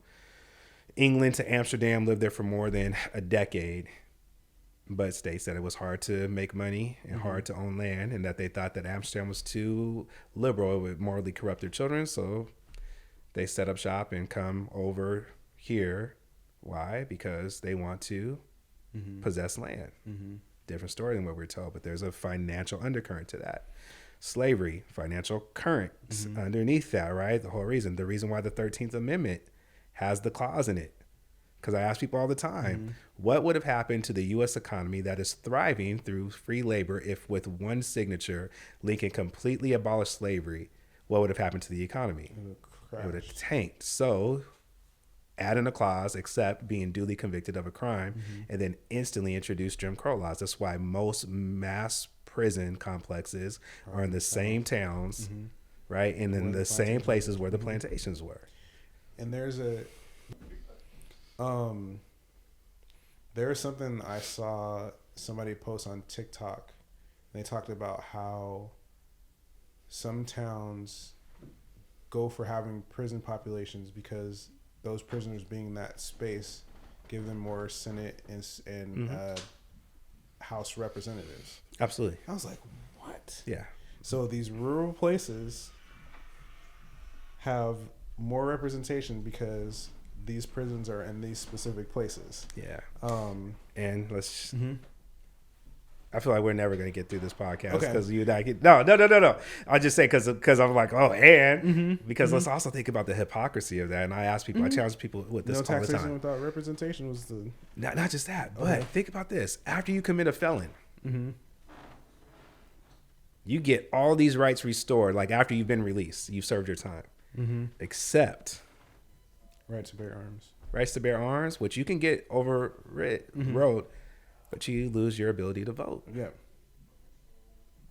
England to Amsterdam, lived there for more than a decade, but states that it was hard to make money and hard to own land, and that they thought that Amsterdam was too liberal, it would morally corrupt their children, so they set up shop and come over here. Why? Because they want to possess land. Different story than what we're told, but there's a financial undercurrent to that. Slavery, financial currents underneath that, right? The reason why the 13th Amendment has the clause in it. Because I ask people all the time, what would have happened to the U.S. economy that is thriving through free labor if with one signature Lincoln completely abolished slavery? What would have happened to the economy? It would have tanked. So add in a clause, except being duly convicted of a crime, and then instantly introduce Jim Crow laws. That's why most mass prison complexes are in the same towns, right? And in the same places where the plantations were. And there's something I saw somebody post on TikTok. They talked about how some towns go for having prison populations because those prisoners being in that space give them more Senate and House representatives. Absolutely. I was like, what? Yeah. So these rural places have more representation because these prisons are in these specific places. Yeah. And let's. I feel like we're never going to get through this podcast because you and I get no. I'll just say because I'm like, because let's also think about the hypocrisy of that. And I ask people, I challenge people with this all the time. Taxation without representation was the not just that, but think about this: after you commit a felon. You get all these rights restored, like after you've been released, you've served your time. Except rights to bear arms. Rights to bear arms, which you can get overrode, but you lose your ability to vote. Yeah.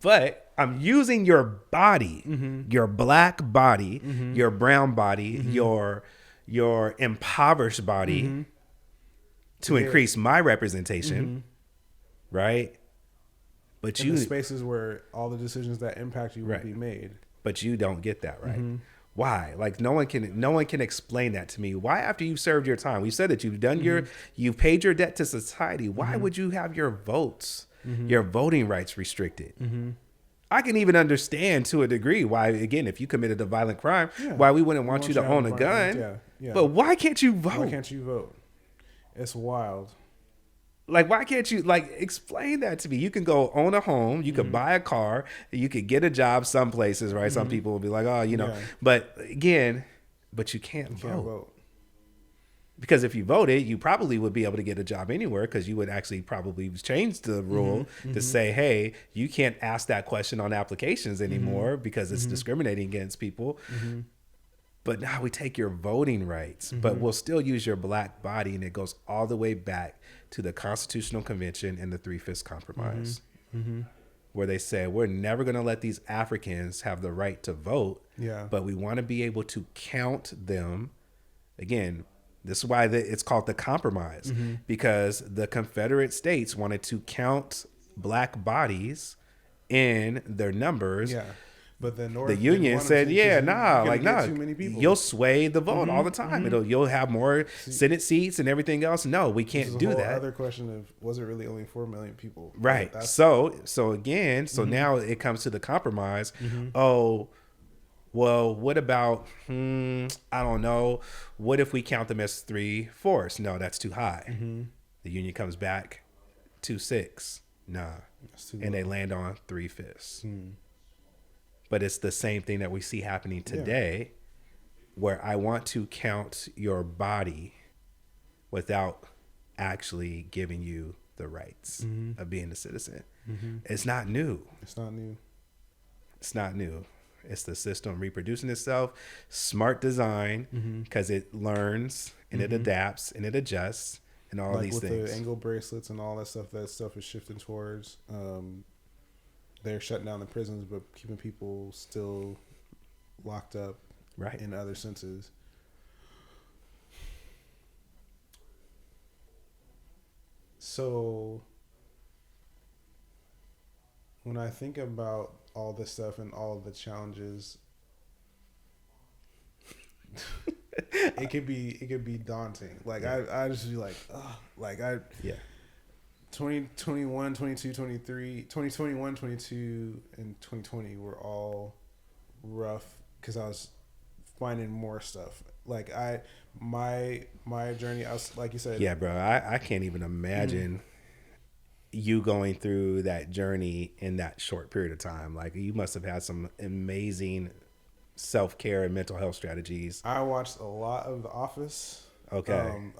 But I'm using your body, your black body, your brown body, your impoverished body to increase my representation, right? But in the spaces where all the decisions that impact you will be made. But you don't get that, right? Why? Like no one can explain that to me. Why, after you've served your time, we said that you've done you've paid your debt to society. Why would you have your votes, your voting rights restricted? I can even understand to a degree why, again, if you committed a violent crime, why we wouldn't want you to own a gun. But why can't you vote? Why can't you vote? It's wild. Like, why can't you, explain that to me? You can go own a home, you could buy a car, you could get a job some places, right? Some people will be like, but again, you can't vote. Because if you voted, you probably would be able to get a job anywhere because you would actually probably change the rule to say, hey, you can't ask that question on applications anymore because it's discriminating against people. But now we take your voting rights, but we'll still use your black body, and it goes all the way back to the Constitutional Convention and the Three-Fifths Compromise, where they said, we're never going to let these Africans have the right to vote, but we want to be able to count them. Again, this is why it's called the Compromise, because the Confederate States wanted to count black bodies in their numbers. But the North, the union said, "Yeah, too many people. You'll sway the vote all the time. You'll have more Senate seats and everything else. No, we can't do that." Other question of, was it really only 4 million people? Right. So now it comes to the compromise. Oh, well, what about? I don't know. What if we count them as 3/4? No, that's too high. The union comes back 2/6. Nah, and they land on 3/5. But it's the same thing that we see happening today, where I want to count your body without actually giving you the rights of being a citizen. It's not new. It's not new. It's not new. It's the system reproducing itself. Smart design, because it learns and it adapts and it adjusts and all these things. With the ankle bracelets and all that stuff is shifting towards. They're shutting down the prisons, but keeping people still locked up, right, in other senses. So when I think about all this stuff and all the challenges, it could be daunting. Like I just be like, ugh, like 2021, 22, 23, 2021, 22, and 2020 were all rough because I was finding more stuff. Like my journey, I was, like you said. Yeah, bro, I can't even imagine you going through that journey in that short period of time. Like, you must have had some amazing self-care and mental health strategies. I watched a lot of The Office. Okay.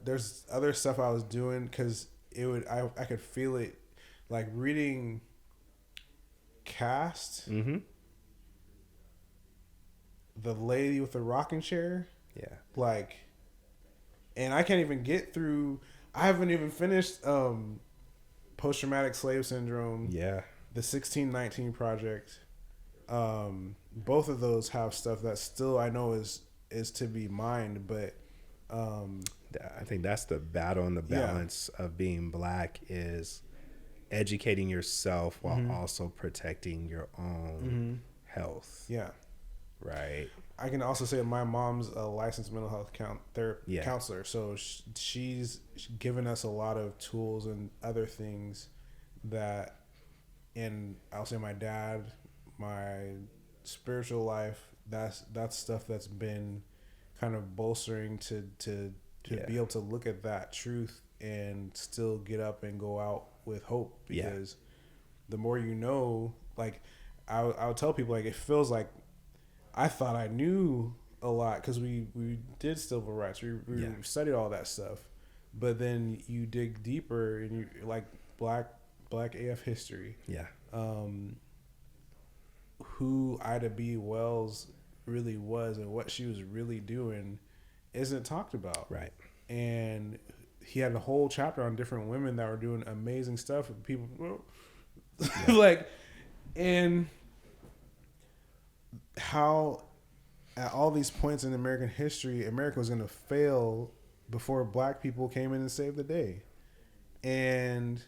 There's other stuff I was doing because I could feel it, like reading Cast, the lady with the rocking chair, like, and I can't even get through. I haven't even finished post-traumatic slave syndrome, the 1619 Project. Both of those have stuff that still I know is to be mined, but I think that's the battle and the balance of being Black, is educating yourself while also protecting your own health. Yeah. Right. I can also say my mom's a licensed mental health counselor, so she's given us a lot of tools and other things that, and I'll say my dad, my spiritual life, that's stuff that's been kind of bolstering to be able to look at that truth and still get up and go out with hope, because the more you know, like I would tell people, like, it feels like I thought I knew a lot because we did civil rights, we studied all that stuff, but then you dig deeper and you like black AF history, who Ida B. Wells really was and what she was really doing isn't talked about, right? And he had a whole chapter on different women that were doing amazing stuff, and people like, and how at all these points in American history, America was going to fail before Black people came in and saved the day, and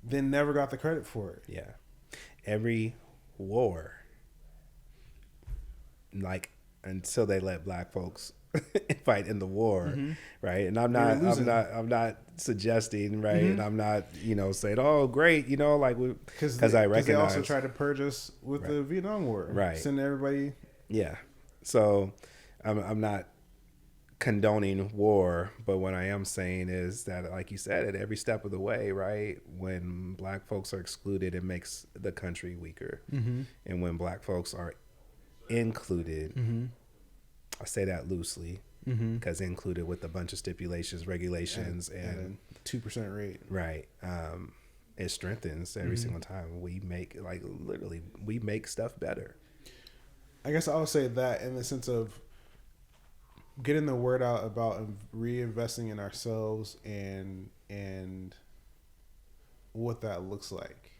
then never got the credit for it. Yeah, every war, like, until they let Black folks fight in the war, right? And I'm not suggesting, right? And I'm not, saying, oh, great, like, because I recognize they also tried to purge us with the Vietnam War, right? Send everybody, So I'm not condoning war, but what I am saying is that, like you said, at every step of the way, right, when Black folks are excluded, it makes the country weaker, and when Black folks are included, I say that loosely, because included with a bunch of stipulations, regulations, and 2% rate, right, it strengthens every single time we make, like, literally, we make stuff better. I guess I would say that in the sense of getting the word out about reinvesting in ourselves and what that looks like.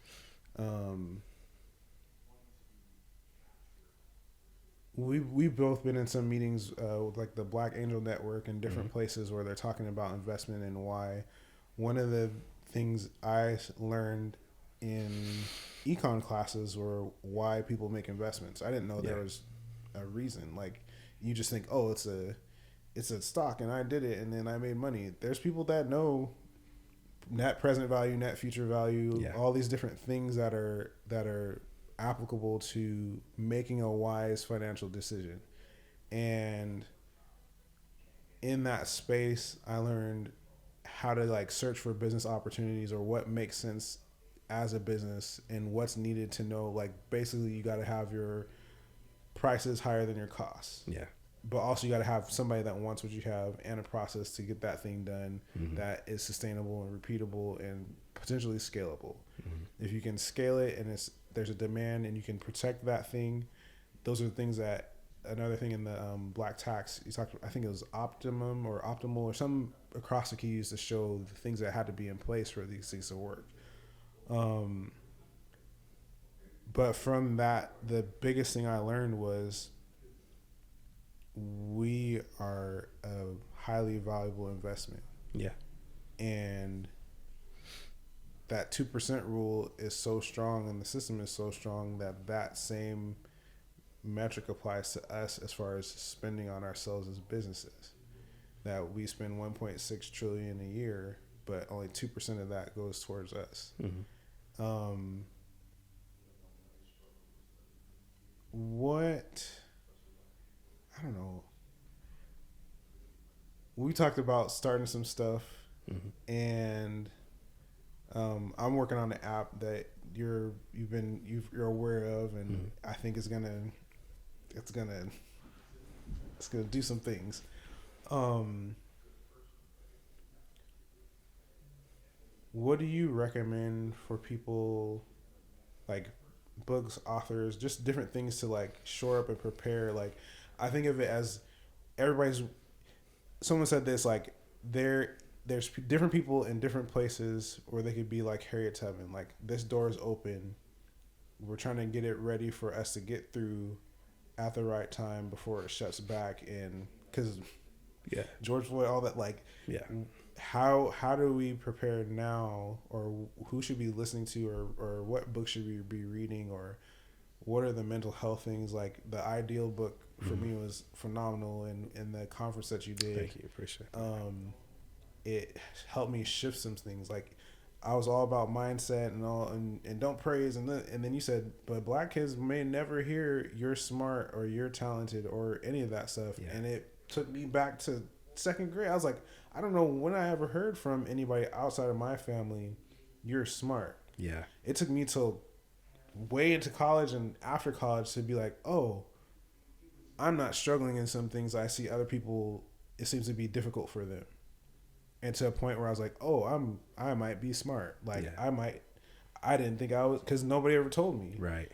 We've both been in some meetings with like the Black Angel Network and different places where they're talking about investment and why. One of the things I learned in econ classes or why people make investments. I didn't know there was a reason. Like, you just think, oh, it's a stock and I did it and then I made money. There's people that know net present value, net future value, all these different things that are applicable to making a wise financial decision. And in that space, I learned how to like search for business opportunities or what makes sense as a business and what's needed to know. Like, basically, you got to have your prices higher than your costs. Yeah. But also, you got to have somebody that wants what you have and a process to get that thing done that is sustainable and repeatable and potentially scalable. If you can scale it and there's a demand and you can protect that thing, those are the things that. Another thing in the Black Tax, you talked. I think it was optimum or optimal or some acrostic you used to show the things that had to be in place for these things to work. But from that, the biggest thing I learned was we are a highly valuable investment. Yeah. And that 2% rule is so strong and the system is so strong that same metric applies to us as far as spending on ourselves as businesses. That we spend 1.6 trillion a year, but only 2% of that goes towards us. I don't know. We talked about starting some stuff, and I'm working on an app that you're aware of, and I think it's gonna do some things. What do you recommend for people, like books, authors, just different things to like shore up and prepare? Like, I think of it as someone said this, like there's different people in different places, or they could be like Harriet Tubman, like this door is open, we're trying to get it ready for us to get through at the right time before it shuts back. And because George Floyd, all that, like how do we prepare now, or who should be listening to, or what books should we be reading, or what are the mental health things? Like, the Ideal book for me was phenomenal, and the conference that you did, thank you, appreciate it helped me shift some things. Like, I was all about mindset and all, and don't praise, and then you said, but black kids may never hear you're smart or you're talented or any of that stuff. And it took me back to second grade. I was like, I don't know when I ever heard from anybody outside of my family, you're smart. Yeah. It took me till way into college and after college to be like, oh, I'm not struggling in some things. I see other people, it seems to be difficult for them. And to a point where I was like, oh, I might be smart. Like, I didn't think I was, because nobody ever told me. Right.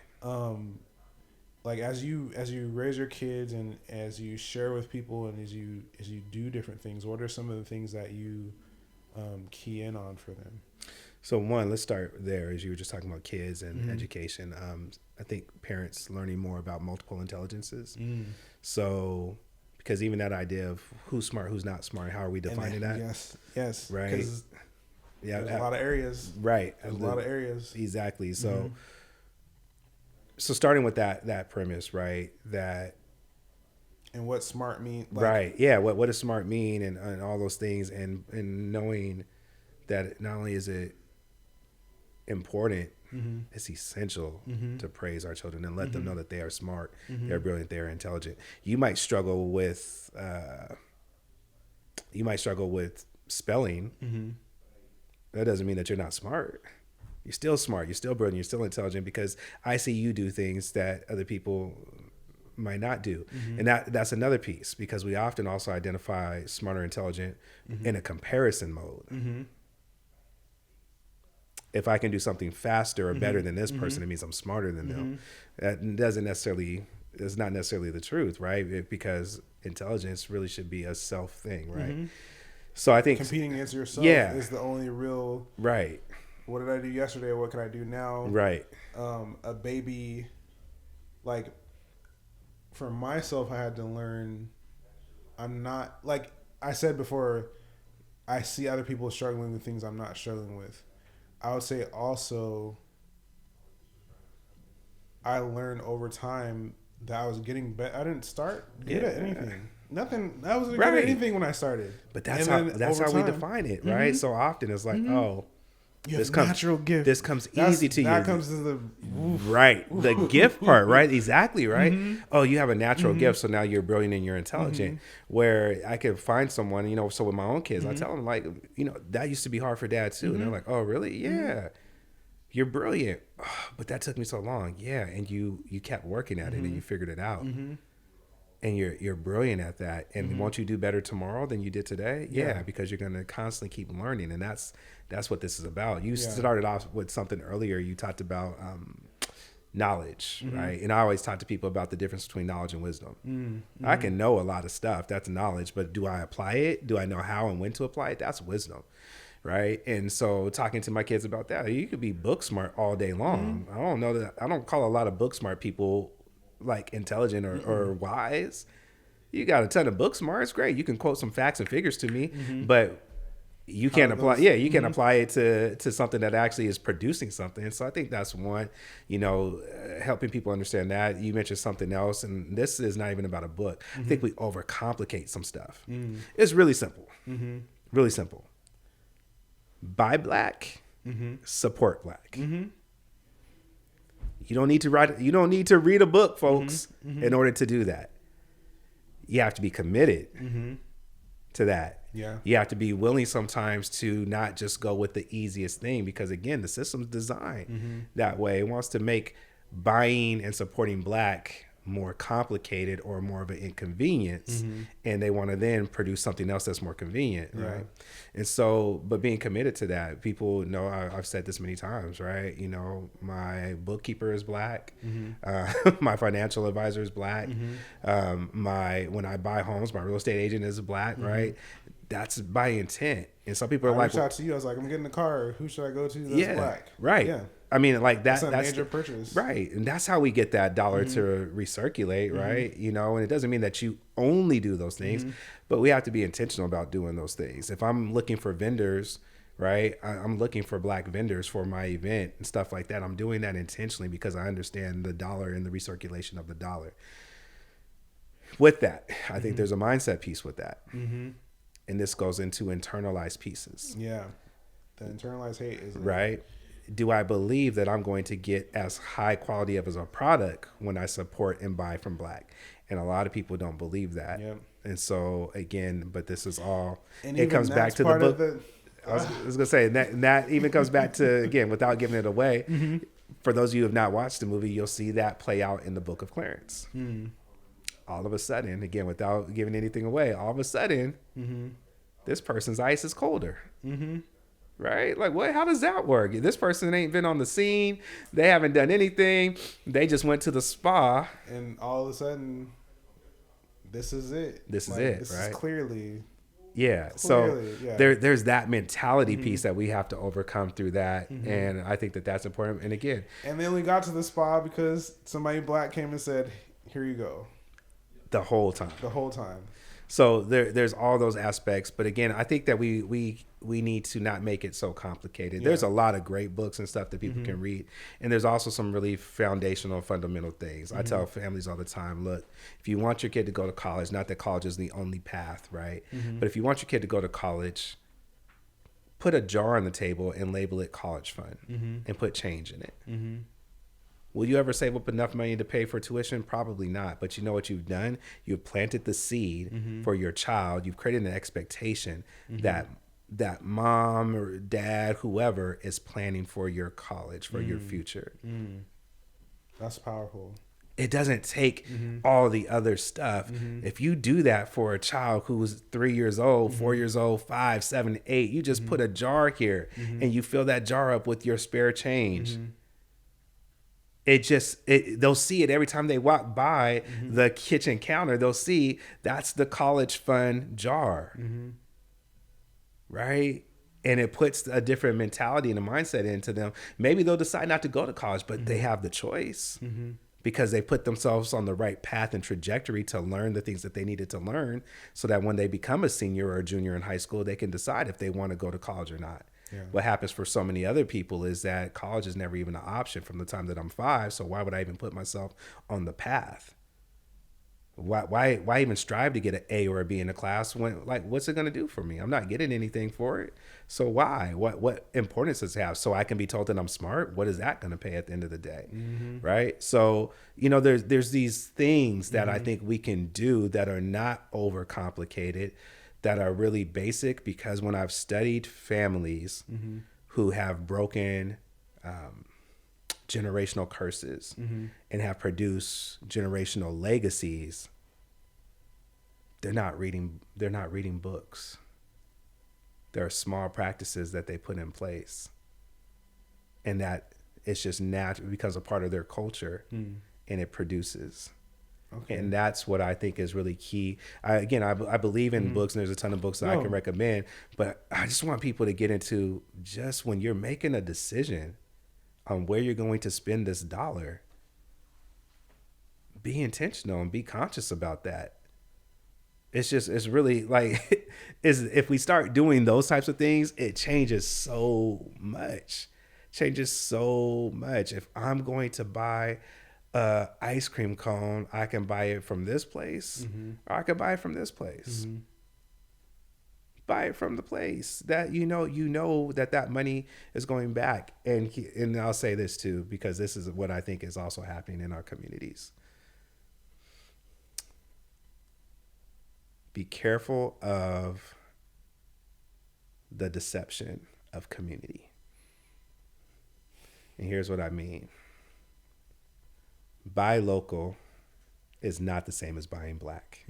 Like, as you raise your kids and as you share with people and as you do different things, what are some of the things that you key in on for them? So one, let's start there, as you were just talking about kids and education. I think parents learning more about multiple intelligences. So, because even that idea of who's smart, who's not smart, how are we defining that? Yes. Right. Yeah. There's a lot of areas. Right. There's a lot of areas. Exactly. So, so starting with that premise, right? That. And what smart mean? Like, right. Yeah. What does smart mean, and all those things, and knowing that not only is it important, it's essential to praise our children and let them know that they are smart, they're brilliant, they're intelligent. You might struggle with spelling. That doesn't mean that you're not smart. You're still smart, you're still brilliant, you're still intelligent, because I see you do things that other people might not do. And that's another piece, because we often also identify smart or intelligent in a comparison mode. If I can do something faster or better than this person, it means I'm smarter than them. That is not necessarily the truth, right? Because intelligence really should be a self thing, right? So I think competing against yourself is the only real right. What did I do yesterday? What can I do now? Right. A baby, like, for myself, I had to learn. I'm not, like I said before, I see other people struggling with things I'm not struggling with. I would say also I learned over time that I was getting better. I didn't start good at anything. Nothing. I wasn't good at anything when I started. But that's how we define it, right? So often it's like, oh, this natural gift. This comes easy to you. That comes to the right. The gift part, right? Exactly, right? Oh, you have a natural gift, so now you're brilliant and you're intelligent. Where I could find someone, you know, so with my own kids, I tell them like, you know, that used to be hard for dad too, and they're like, oh, really? Yeah. You're brilliant, but that took me so long. Yeah, and you kept working at it and you figured it out, and you're brilliant at that. And won't you do better tomorrow than you did today? Yeah, because you're gonna constantly keep learning, and that's what this is about. You started off with something earlier. You talked about knowledge, right? And I always talk to people about the difference between knowledge and wisdom. I can know a lot of stuff. That's knowledge, but do I apply it? Do I know how and when to apply it? That's wisdom. Right. And so talking to my kids about that, you could be book smart all day long. I don't know that. I don't call a lot of book smart people like intelligent or wise. You got a ton of book smart. It's great. You can quote some facts and figures to me, but you can't apply. Yeah, you can apply it to something that actually is producing something. So I think that's one, you know, helping people understand that. You mentioned something else, and this is not even about a book. I think we overcomplicate some stuff. It's really simple. Really simple. Buy black, support black. You don't need to read a book, folks, in order to do that. You have to be committed to that. Yeah. You have to be willing sometimes to not just go with the easiest thing, because again, the system's designed that way. It wants to make buying and supporting black more complicated or more of an inconvenience, and they want to then produce something else that's more convenient, right? And so, but being committed to that, people know, I've said this many times, right? You know, my bookkeeper is black, my financial advisor is black, when I buy homes, my real estate agent is black, right? That's by intent. And some people are like, reached out to you. I was like, I'm getting a car. Who should I go to that's black? Right. Yeah. I mean, like that's a major purchase. Right. And that's how we get that dollar to recirculate, right? You know, and it doesn't mean that you only do those things, but we have to be intentional about doing those things. If I'm looking for vendors, right, I'm looking for black vendors for my event and stuff like that. I'm doing that intentionally because I understand the dollar and the recirculation of the dollar. With that, I think there's a mindset piece with that. And this goes into internalized pieces. Yeah. The internalized hate is right. Do I believe that I'm going to get as high quality of as a product when I support and buy from black? And a lot of people don't believe that. Yep. And so again, but this is all, it comes back to the book. I was going to say that even comes back to, again, without giving it away, for those of you who have not watched the movie, you'll see that play out in the Book of Clarence. All of a sudden, again, without giving anything away, all of a sudden, this person's ice is colder. Right? Like, what? How does that work? This person ain't been on the scene. They haven't done anything. They just went to the spa. And all of a sudden, this is it. This is it, this right? Is clearly. Yeah. So there's that mentality piece that we have to overcome through that. And I think that that's important. And again. And they only got to the spa because somebody black came and said, here you go. The whole time. So there's all those aspects, but again, I think that we need to not make it so complicated. There's a lot of great books and stuff that people can read, and there's also some really foundational, fundamental things. I tell families all the time, look, if you want your kid to go to college, not that college is the only path, right? But if you want your kid to go to college, put a jar on the table and label it college fund and put change in it. Will you ever save up enough money to pay for tuition? Probably not. But you know what you've done? You've planted the seed for your child. You've created an expectation that mom or dad, whoever, is planning for your college, for your future. That's powerful. It doesn't take all the other stuff. If you do that for a child who's 3 years old, 4 years old, 5, 7, 8, you just put a jar here and you fill that jar up with your spare change. They'll see it every time they walk by the kitchen counter. They'll see that's the college fund jar, right? And it puts a different mentality and a mindset into them. Maybe they'll decide not to go to college, but they have the choice because they put themselves on the right path and trajectory to learn the things that they needed to learn so that when they become a senior or a junior in high school, they can decide if they want to go to college or not. Yeah. What happens for so many other people is that college is never even an option from the time that I'm 5. So why would I even put myself on the path? Why even strive to get an A or a B in a class when, like, what's it going to do for me? I'm not getting anything for it. So why? What importance does it have? So I can be told that I'm smart? What is that going to pay at the end of the day? Mm-hmm. Right? So, you know, there's these things that I think we can do that are not overcomplicated, that are really basic, because when I've studied families who have broken generational curses and have produced generational legacies, they're not reading books. There are small practices that they put in place, and that it's just natural, becomes a part of their culture, and it produces. Okay. And that's what I think is really key. I believe in books, and there's a ton of books that I can recommend, but I just want people to get into, just when you're making a decision on where you're going to spend this dollar, be intentional and be conscious about that. It's really like, if we start doing those types of things, it changes so much. If I'm going to buy a ice cream cone, I can buy it from this place, or I can buy it from this place. Buy it from the place that you know that money is going back. And I'll say this too, because this is what I think is also happening in our communities. Be careful of the deception of community. And here's what I mean. Buy local is not the same as buying black.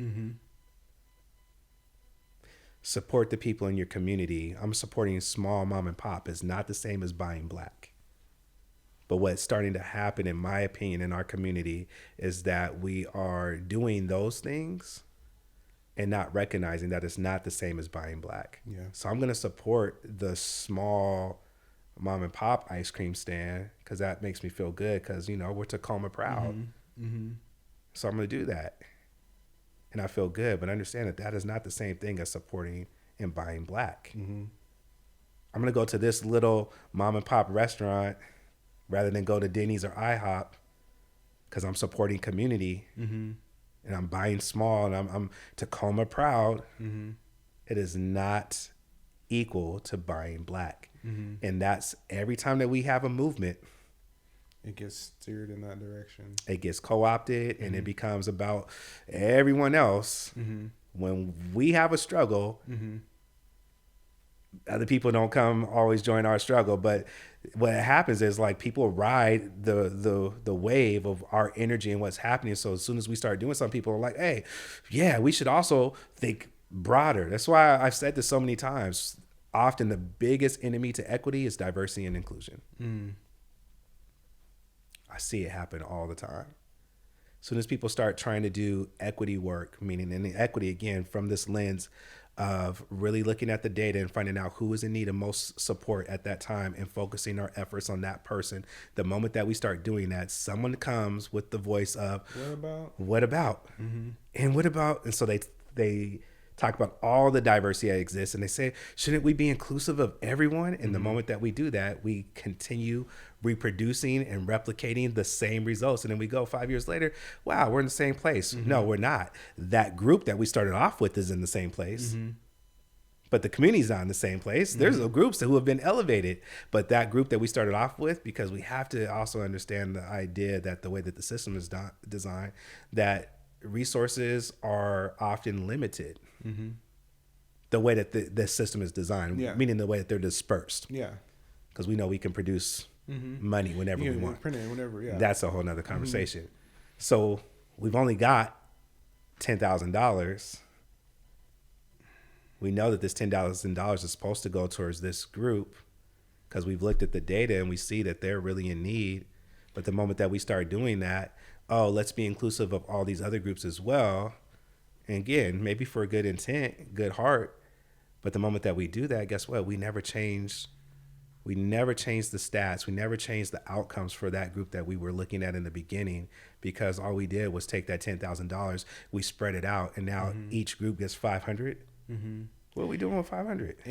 Support the people in your community. I'm supporting small mom and pop is not the same as buying black. But what's starting to happen, in my opinion, in our community is that we are doing those things and not recognizing that it's not the same as buying black. Yeah. So I'm going to support the small mom and pop ice cream stand, because that makes me feel good, because, we're Tacoma proud. So I'm going to do that. And I feel good, but understand that that is not the same thing as supporting and buying black. I'm going to go to this little mom and pop restaurant rather than go to Denny's or IHOP, because I'm supporting community. And I'm buying small, and I'm Tacoma proud. It is not equal to buying black. And that's every time that we have a movement, it gets steered in that direction. It gets co-opted, and it becomes about everyone else. When we have a struggle, other people don't come always join our struggle. But what happens is, like, people ride the wave of our energy and what's happening. So as soon as we start doing something, people are like, hey, yeah, we should also think broader. That's why I've said this so many times. Often the biggest enemy to equity is diversity and inclusion. I see it happen all the time. As soon as people start trying to do equity work, meaning in the equity, again, from this lens of really looking at the data and finding out who is in need of most support at that time and focusing our efforts on that person, the moment that we start doing that, someone comes with the voice of, what about? And what about? And so they talk about all the diversity that exists, and they say, shouldn't we be inclusive of everyone? And the moment that we do that, we continue reproducing and replicating the same results. And then we go 5 years later, wow, we're in the same place. No, we're not. That group that we started off with is in the same place, but the community's not in the same place. There's groups who have been elevated, but that group that we started off with, because we have to also understand the idea that the way that the system is designed, that resources are often limited. The way that the system is designed, meaning the way that they're dispersed. Because we know we can produce money whenever we want. Print it whenever, That's a whole nother conversation. So we've only got $10,000. We know that this $10,000 is supposed to go towards this group, because we've looked at the data and we see that they're really in need. But the moment that we start doing that, let's be inclusive of all these other groups as well. And again, maybe for a good intent, good heart. But the moment that we do that, guess what? We never change the stats. We never change the outcomes for that group that we were looking at in the beginning, because all we did was take that $10,000, we spread it out, and now each group gets 500. What are we doing with 500?